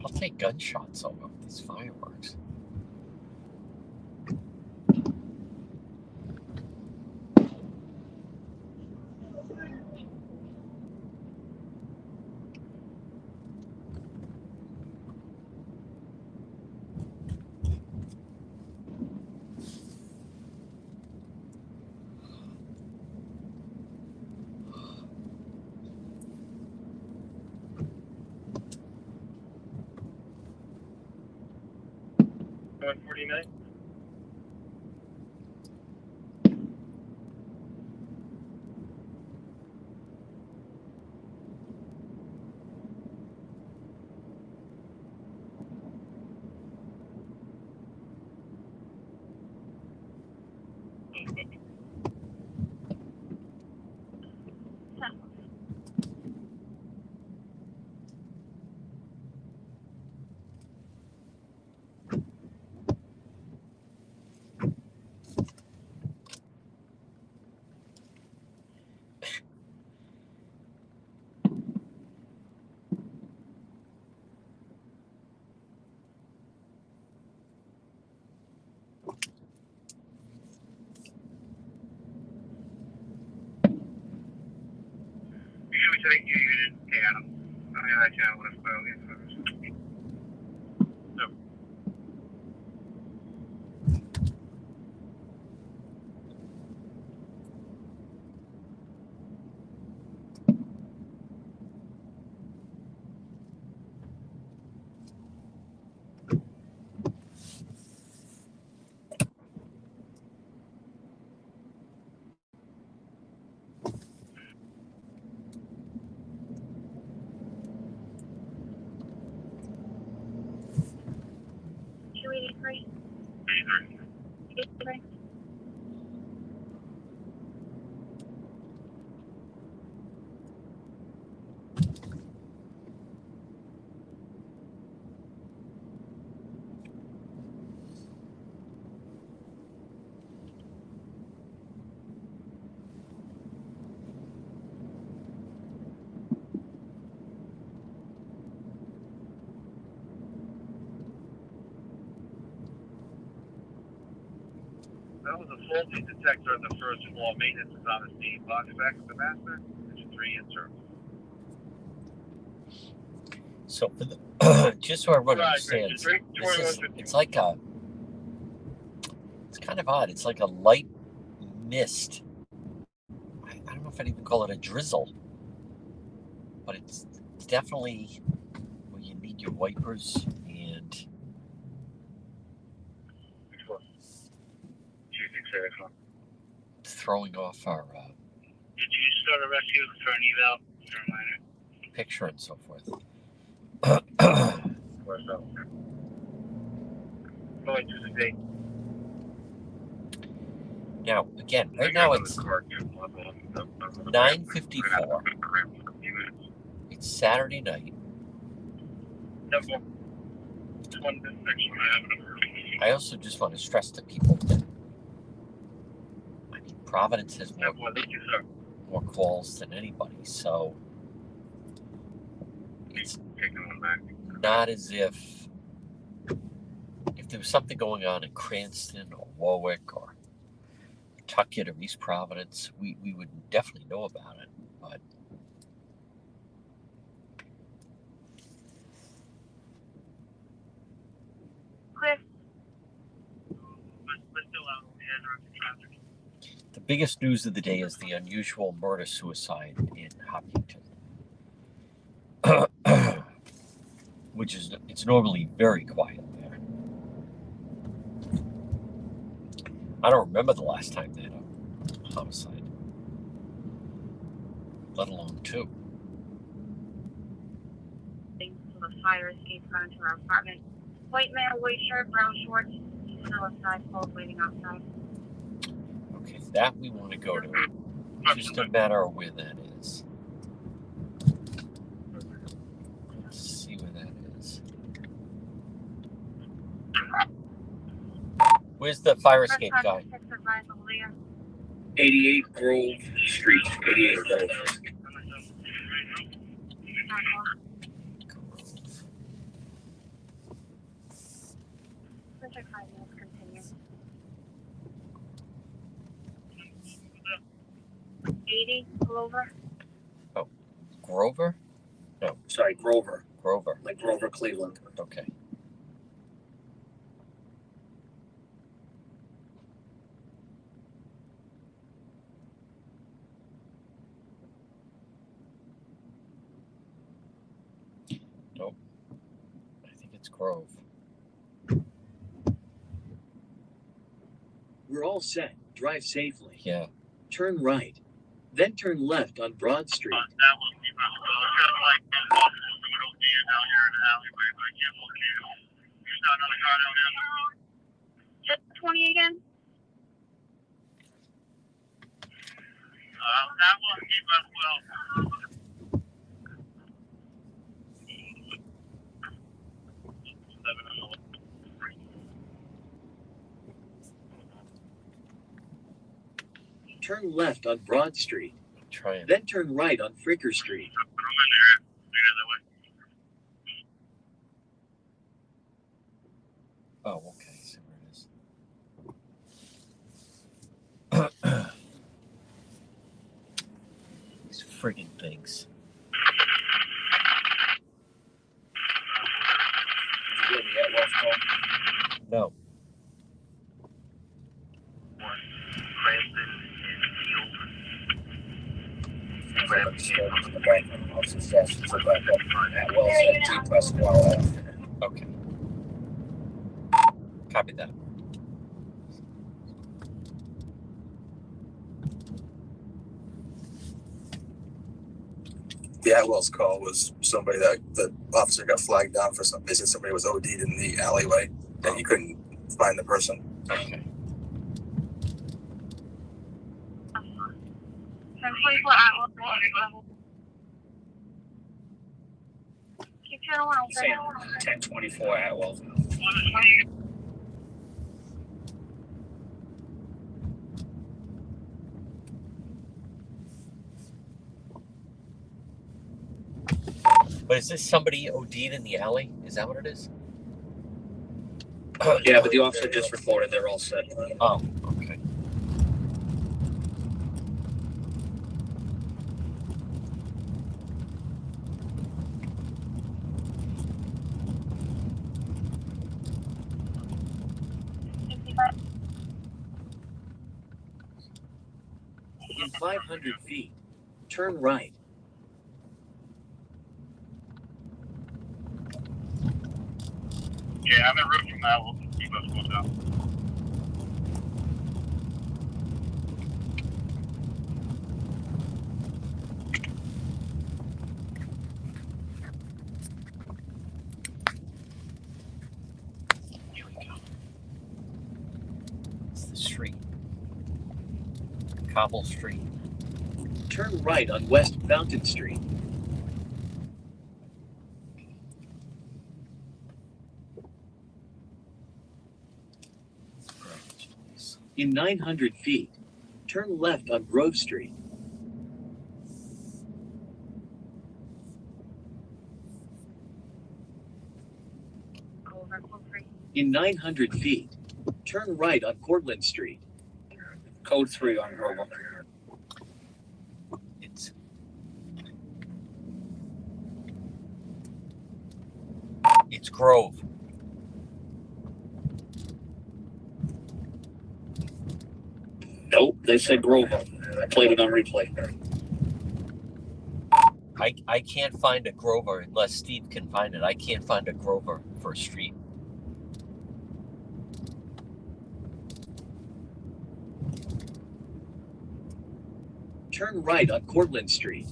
I'll take gunshots over these fireworks. $149. Usually take you unit down. I can't want to spell it. No. Three. 83. That was a faulty detector on the first floor. Maintenance is on the scene. Box back to the master. It's 3 in service. So, for the, just so everyone understands, it's like it's kind of odd. It's like a light mist. I don't know if I'd even call it a drizzle, but it's definitely where you need your wipers and throwing off our Did you start a rescue for an eval? picture and so forth. Where's that? Going to the date. Now, again, right now it's 9:54. It's Saturday night. I also just want to stress to people that, I mean, Providence has more calls than anybody, so it's not as if there was something going on in Cranston or Warwick or Tucket or East Providence, we would definitely know about it, but Cliff, the biggest news of the day is the unusual murder-suicide in Hopkinton. Which is, it's normally very quiet there. I don't remember the last time they had a homicide, let alone 2. so the fire escape got into our apartment. White male, white shirt, brown shorts. He's still outside, both waiting outside. Okay, that we want to go to. Just a matter of where that is. Let's see where that is. Where's the fire escape guy? 88 Grove Street. 88 Grove. Check 5 minutes, continue. 80 Glover. Oh, Grover? No, Sorry, Grover. Grover. Like Grover, Cleveland. Okay. Nope. I think it's Grove. We're all set. Drive safely. Yeah. Turn right. Then turn left on Broad Street. Just 20 again? That will keep us well. Turn left on Broad Street. Trying. Then turn right on Fricker Street. Oh, okay. See where it is. These friggin' things. Did you get the Atwell's call? No. The bank officer says it's like Atwell said T press well. Okay. Copy that. The Atwell's call was somebody that the officer got flagged down for something. They said somebody was OD'd in the alleyway and he couldn't find the person. Okay. 1024 Atwell. Keep channel 1 open. Saying 1024 Atwell. But is this somebody OD'd in the alley? Is that what it is? Yeah, but the officer just reported they're all set. Oh, okay. 500 feet, turn right. Yeah, I'm en route from that. We'll keep us going down. Here we go. It's the street. Cobble Street. Turn right on West Fountain Street. In 900 feet, turn left on Grove Street. Go over code 3. In 900 feet, turn right on Cortlandt Street. Code 3 on Grove. It's Grove. Nope, they said Grove. I played it on replay. I can't find a Grover unless Steve can find it. I can't find a Grover for a street. Turn right on Cortlandt Street.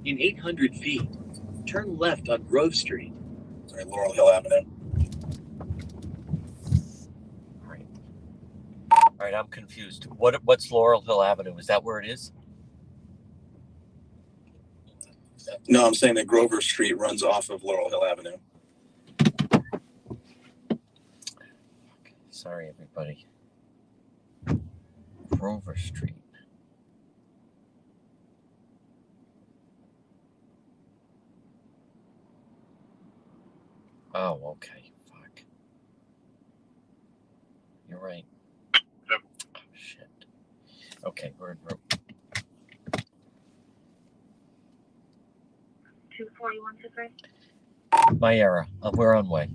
In 800 feet, turn left on Grove Street. Sorry, Laurel Hill Avenue. All right, I'm confused. What's Laurel Hill Avenue? Is that where it is? No, I'm saying that Grover Street runs off of Laurel Hill Avenue. Sorry, everybody. Grover Street. Oh, okay. Fuck. You're right. Yep. Oh, shit. Okay, we're in route. 241 to 3. My error. We're on way.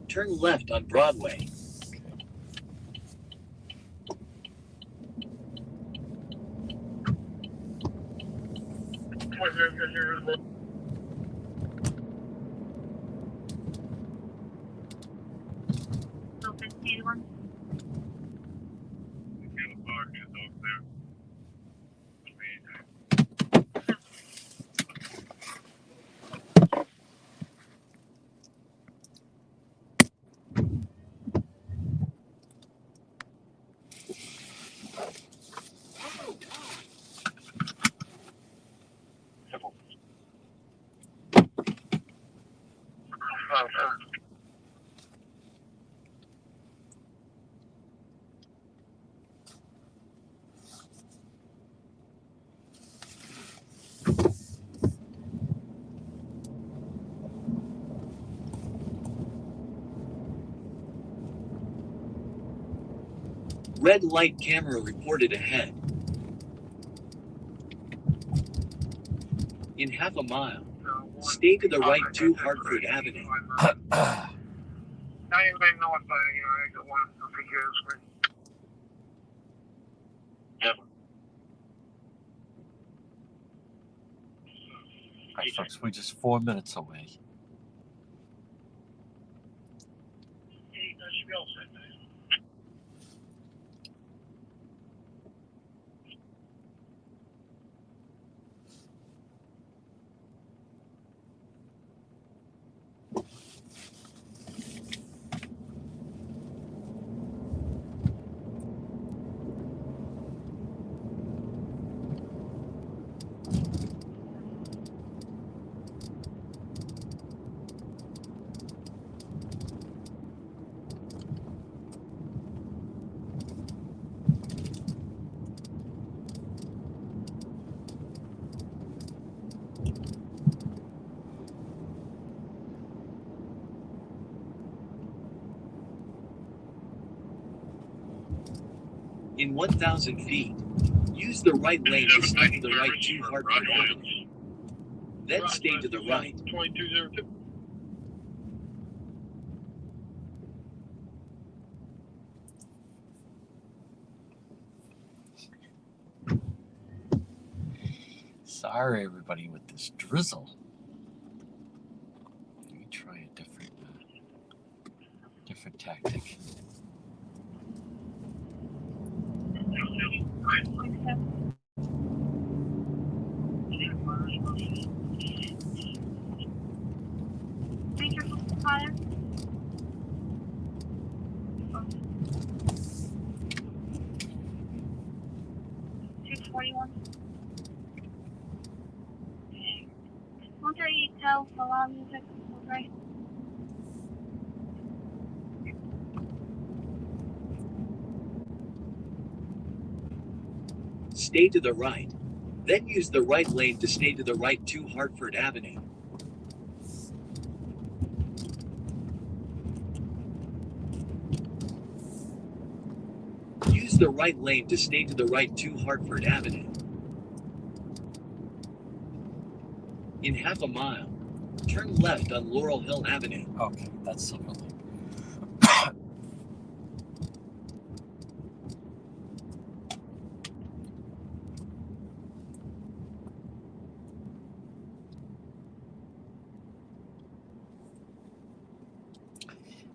Turn left on Broadway. So 51. Red light camera reported ahead. In half a mile, stay to the right to Hartford Avenue. Now anybody know what I got one to figure screen. All right, folks, we're just 4 minutes away. That should be all set. In 1,000 feet, use the right lane to stay to the right to Hartford Avenue. Then stay to the right. 2202. Sorry, everybody, with this drizzle. Let me try a different tactic. Major fire. 241. 138 tell alarm music. Okay. Stay to the right. Then use the right lane to stay to the right to Hartford Avenue. Use the right lane to stay to the right to Hartford Avenue. In half a mile, turn left on Laurel Hill Avenue. Okay, that's Silver Lake.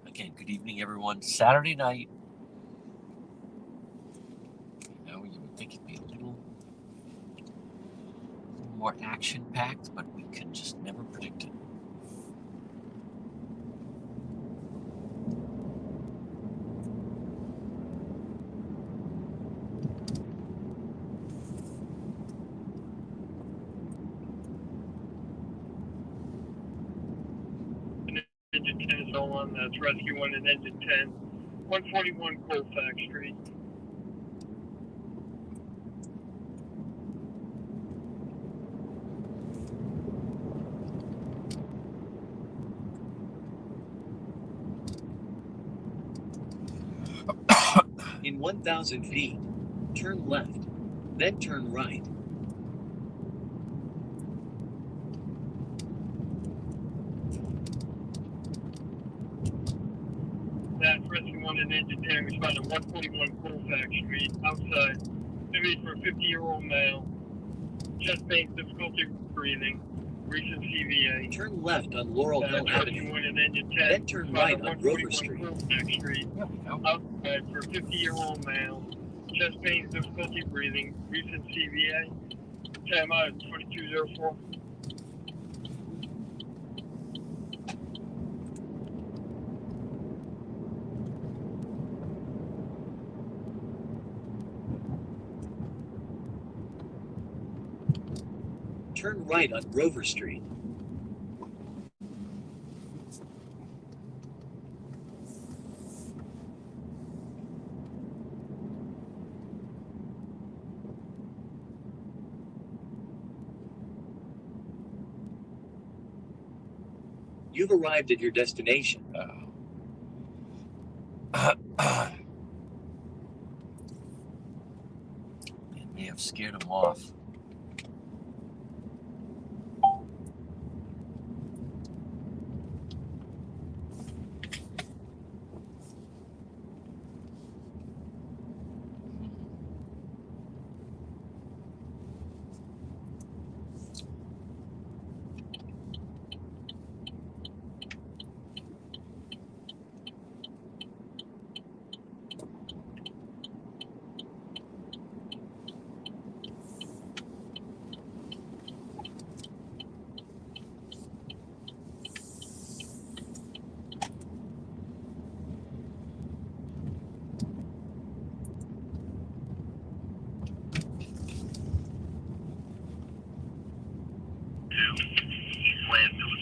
Again, good evening, everyone. Saturday night. You would think it'd be a little more action-packed, but we can just never predict it. Engine 10 is on. That's Rescue 1 and Engine 10. 141 Colfax Street. In 1,000 feet, turn left, then turn right. That's Rescue 1 and Engine 10 responding 141 Colfax Street, outside. Maybe for a 50-year-old male. Chest pain, difficulty breathing. Recent CVA. Turn left on Laurel Hill Avenue. 1 and Engine 10. Then turn right on Grover Street. Colfax Street, outside for a 50-year-old male. Chest pain, difficulty breathing. Recent CVA. Time out 2204. Turn right on Grover Street. You've arrived at your destination. It may have scared him off.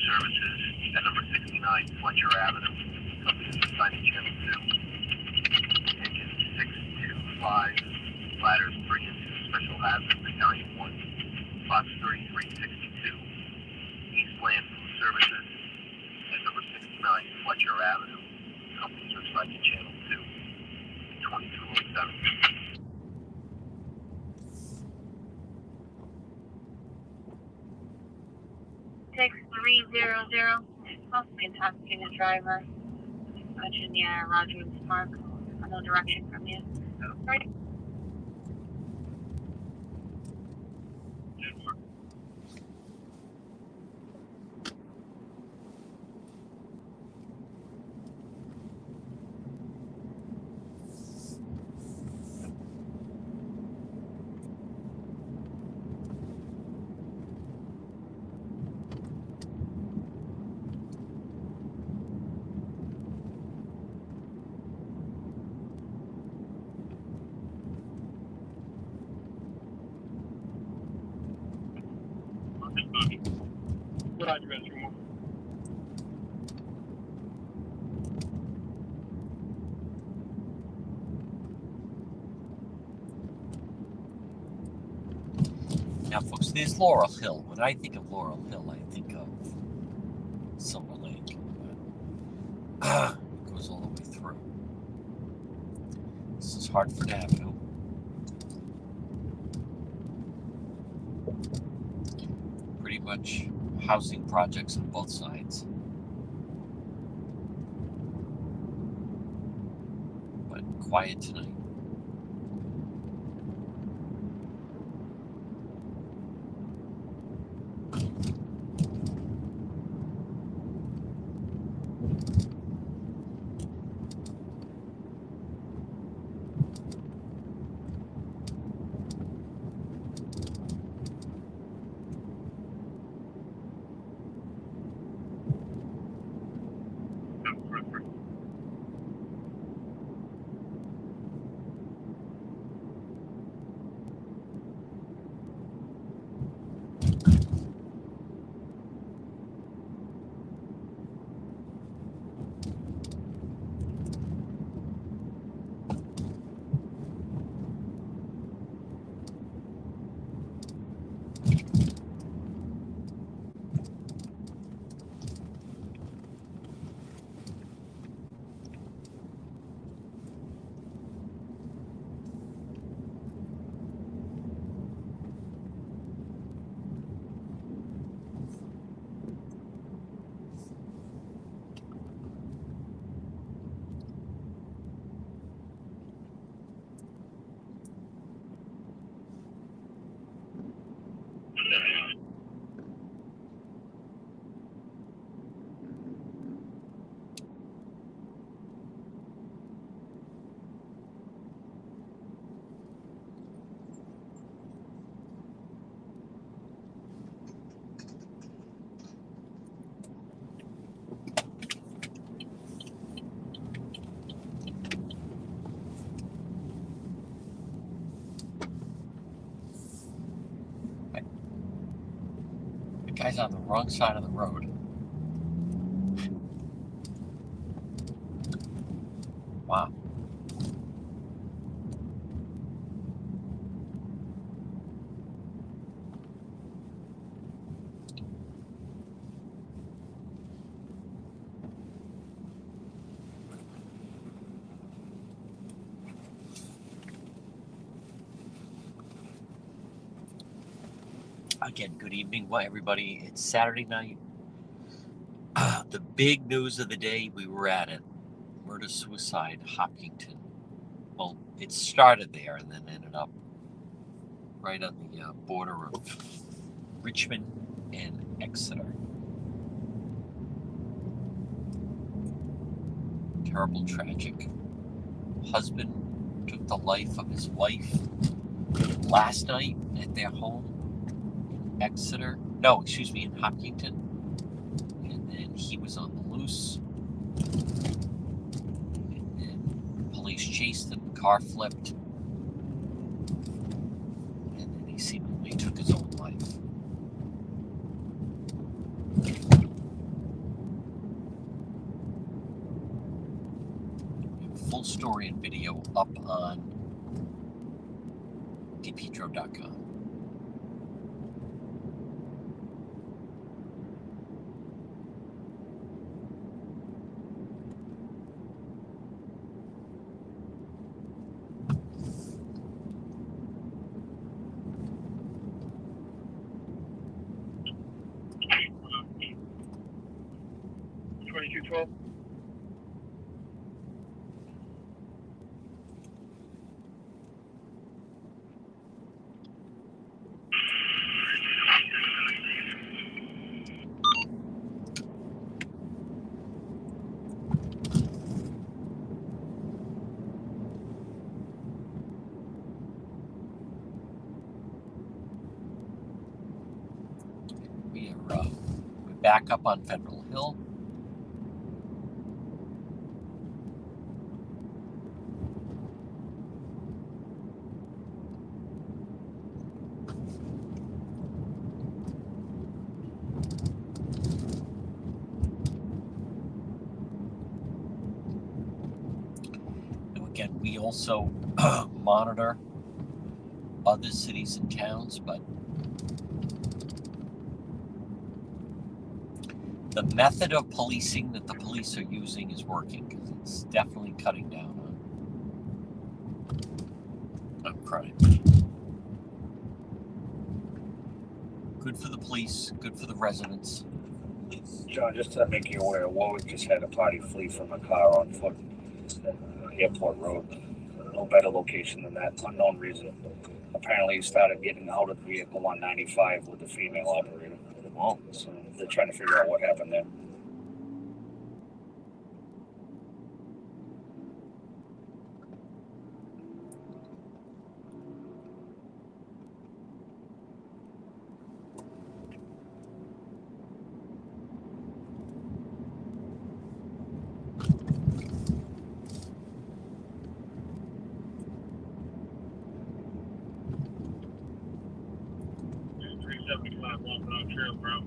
Services at number 69 Fletcher Avenue. Company assigned channel 2. Engine 625. Ladders 3 and 2 special hazard battalion 1. Box 3362. Eastland Food Services at number 69 Fletcher Avenue. Companies assigned to channel 2. 2207. 300. Possibly intoxicated driver. Virginia Rogers Park. No direction from you. Right. Now, folks, there's Laurel Hill. When I think of Laurel Hill, I think of Silver Lake. But, it goes all the way through. This is Hartford Avenue. Pretty much housing projects on both sides. But quiet tonight. Guy's on the wrong side of the road. Wow. Again, good evening, everybody. It's Saturday night. The big news of the day, we were at it. Murder-suicide, Hopkinton. Well, it started there and then ended up right on the border of Richmond and Exeter. Terrible, tragic. Husband took the life of his wife last night at their home. Exeter, in Hopkinton, and then he was on the loose, and then police chased him, the car flipped, and then he seemingly took his own life. Full story and video up on dpetro.com. Patrol. We're back up on Federal Hill. And again, we also monitor other cities and towns, but the method of policing that the police are using is working, because it's definitely cutting down on crime. Good for the police, good for the residents. John, just to make you aware, Warwick just had a party flee from a car on foot at Airport Road. No better location than that, unknown reason. Apparently he started getting out of the vehicle on 95 with the female operator. Oh. So they're trying to figure out what happened there. Walking on trail, bro.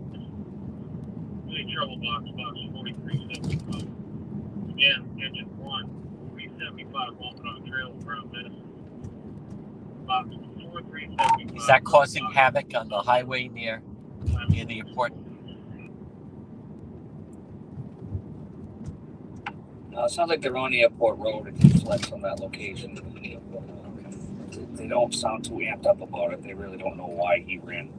Really trouble box 4375. Again, engine 1, 375 walking on trail, Brown Medicine. Box 4375. Is that causing havoc on the highway near the airport? It sounds like they're on Airport Road. It just left from that location. They don't sound too amped up about it. They really don't know why he ran.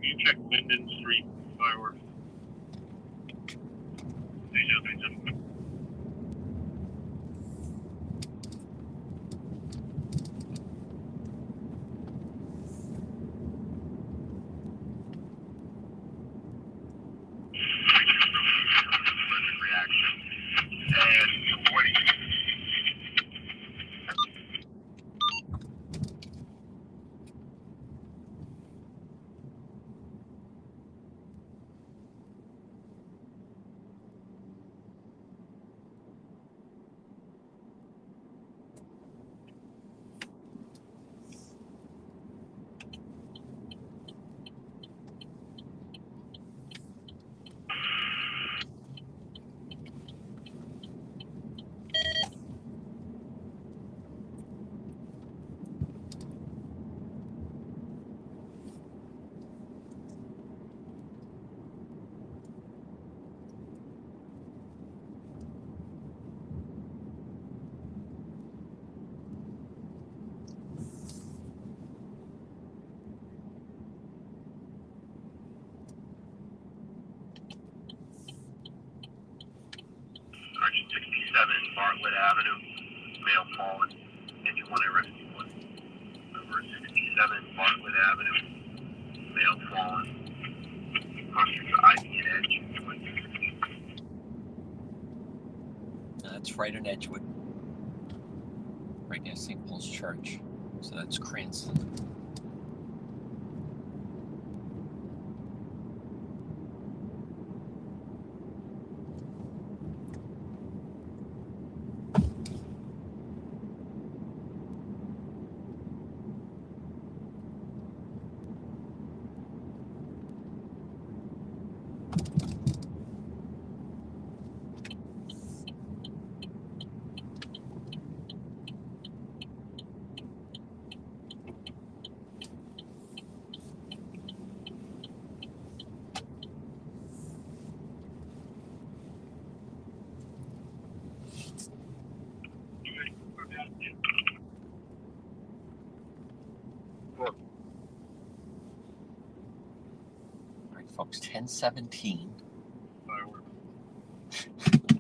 Can you check Linden Street fireworks? Section 67, Bartlett Avenue, male fallen. Engine 1, I rescue 1. Number 67, Bartlett Avenue, male fallen. Crossing to Ivy and Edge. That's right in Edgewood, right near St. Paul's Church. So that's Cranston. book. All right, folks, 10:17. Fireworks.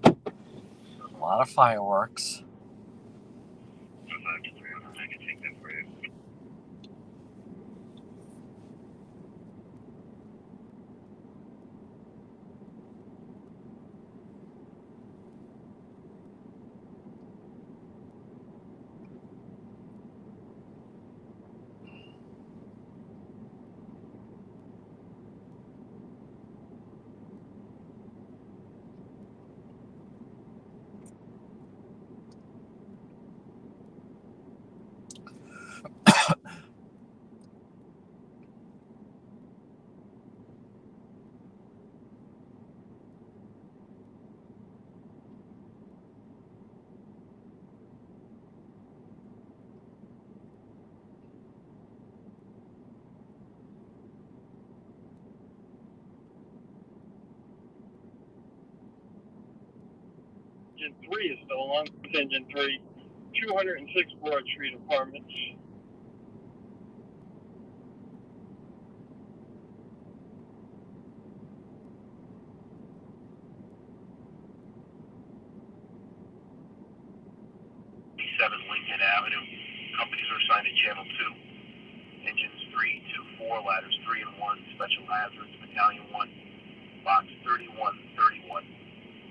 A lot of fireworks. I can take that for you. Engine 3 is still on. It's Engine 3, 206 Broad Street Apartments. Lincoln Avenue. Companies are assigned to Channel 2. Engines 3, 2, 4, ladders 3 and 1, Special Hazards, Battalion 1, Box 3131.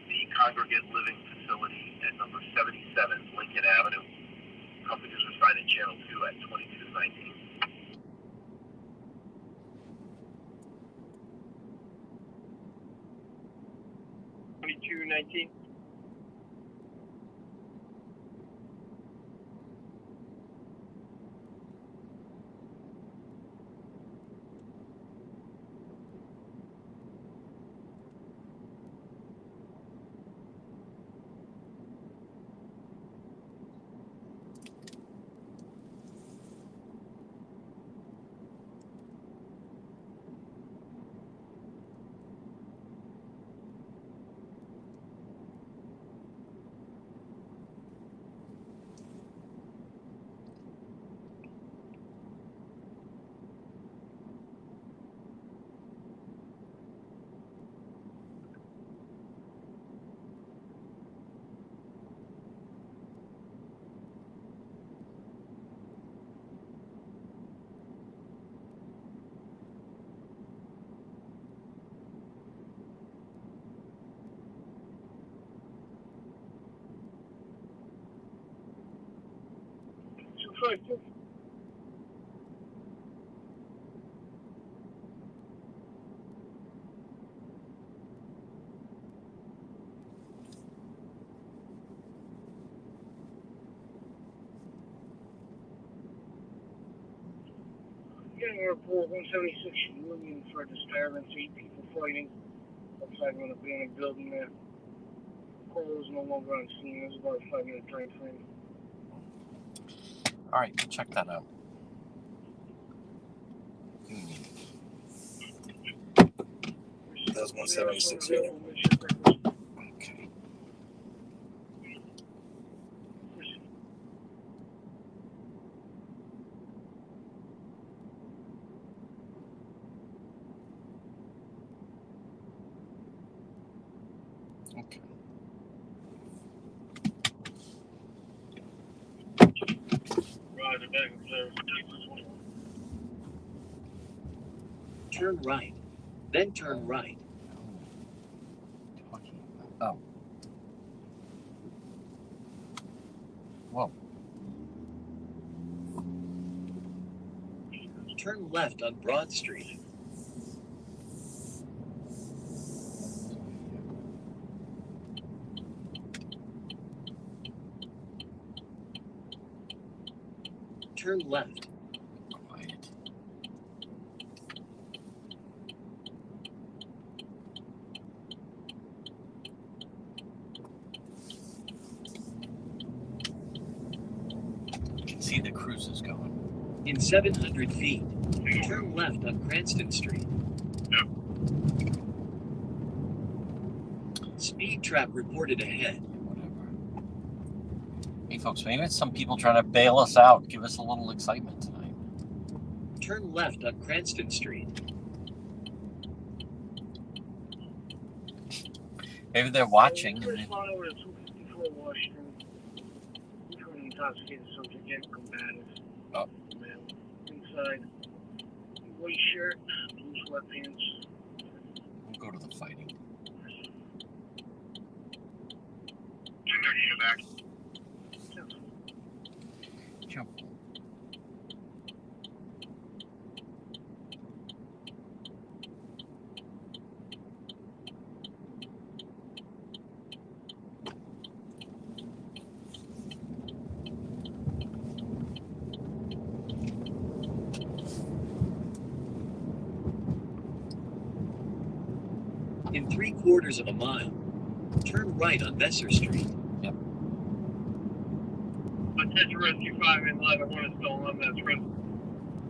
The Congregate Living Facility at number 77 Lincoln Avenue. Companies are assigned to Channel 2 at 2219. $22.19. Getting a report 176 Union for disturbance, 8 people fighting outside of an abandoned building there. Call was no longer on scene. It was about a 5-minute time frame. All right, check that out. That was 176 Union. Okay. Okay. Turn right, then turn right. Oh. Whoa. Turn left on Broad Street. Turn left. Quiet. You can see the cruises going. In 700 feet, turn left on Cranston Street. Speed trap reported ahead. Whatever. Hey, folks, maybe it's some people trying to bail us out, give us a little excitement tonight. Turn left on Cranston Street. Maybe they're watching. First And they, follow over to 254 Washington. Each one of the intoxicated subject getting combative. Oh. Male. Inside. White shirt, blue sweatpants. we'll go to the fighting. 230 in the back. Jump. In 3/4 of a mile, turn right on Besser Street. Attention Rescue 5 in line. One is still on. That's Rescue.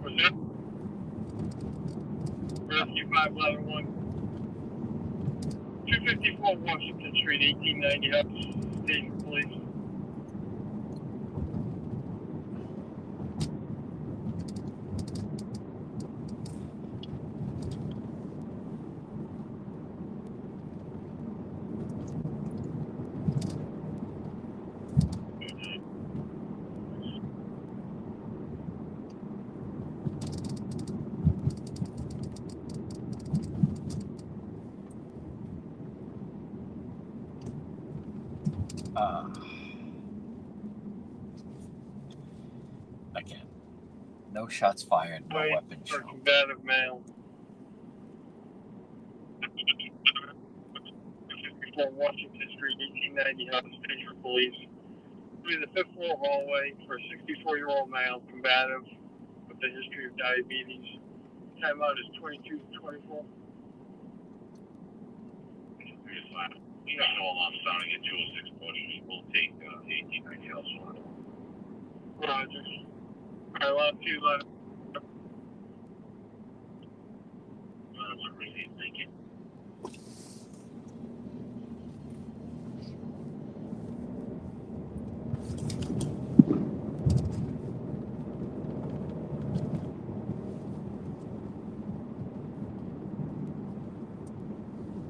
What's that? Rescue 5, ladder 1. 254 Washington Street, 1890 up. Station police. Again, no shots fired, no weapon For shown. combative male. 254 Washington Street, 1890 up. Station for police. Through the 5th floor hallway for a 64-year-old male, combative, with a history of diabetes. Timeout is 22:24. You got no alarm sounding at 206 Bush. We'll take 1890 elsewhere. Roger. Alright, line 2, line. Thank you.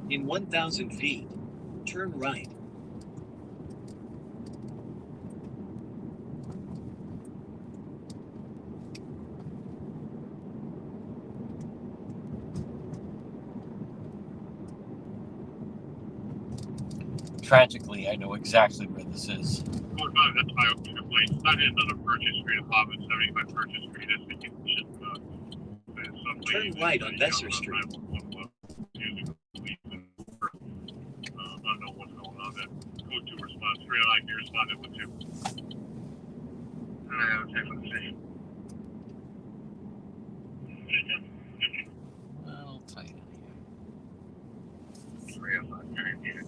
In 1,000 feet, turn right. Tragically, I know exactly where this is. That's my complaint. Not in another Purchase Street, apartment 75 Purchase Street. Turn right on Besser Street. I don't know what's going on there. Code 2 response. 309, you responded with 2. And I have a check for the station. I'll tight in here. 305, very good.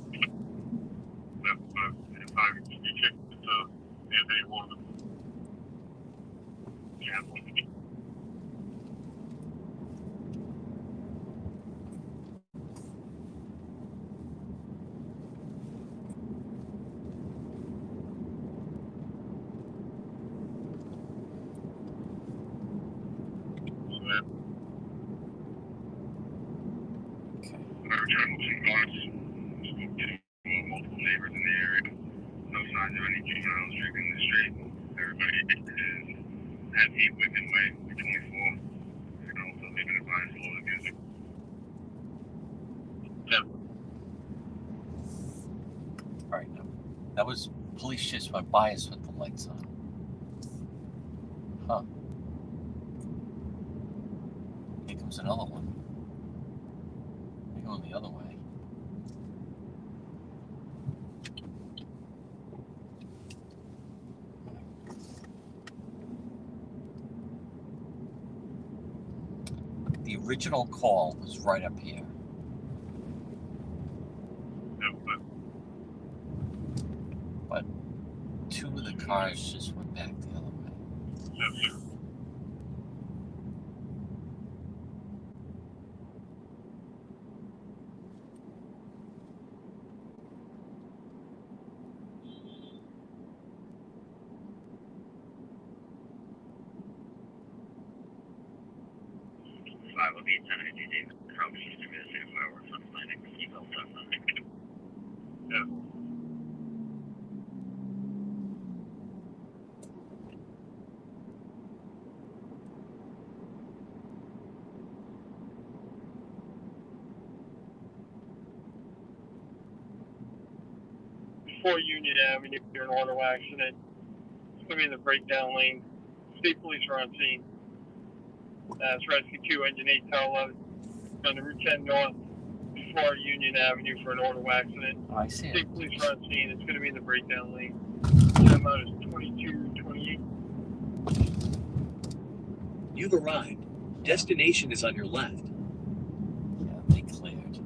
If you check Anthony Warren. Yeah, Okay. Our general guards, getting multiple neighbors in the area. No signs of any juveniles drinking the street. Everybody has heat within way 24. And also leaving it behind below the music. Yeah. All right, now that was police just went by us with the lights on. Huh. Here comes another one. They're going the other way. The original call was right up here. But two of the cars just went back the other way. 5 of 8, 10, David Crouch, Eastern Minnesota Fireworks on Atlantic, seatbelt on. Yeah. Before Union Avenue, an auto accident. It's going to be in the breakdown lane. State police are on scene. It's Rescue 2, engine 8 to 11. On the Route 10 North before Union Avenue for an auto accident. Oh, I see it. State police are on scene. It's going to be in the breakdown lane. The amount is 2228. You've arrived. Destination is on your left. Yeah, they cleared.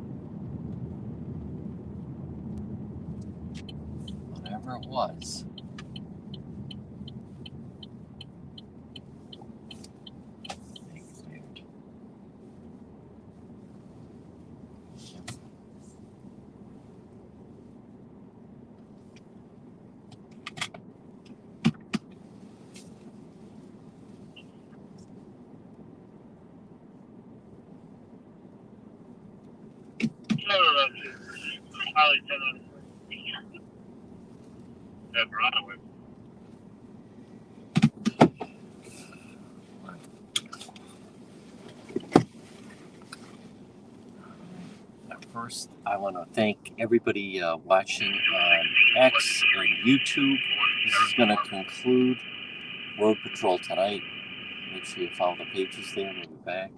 Whatever it was. They cleared. No. Highly 10 on. That's Broadway. First, I want to thank everybody watching on X and YouTube. This is going to conclude Road Patrol tonight. Make sure you follow the pages there. We'll be back.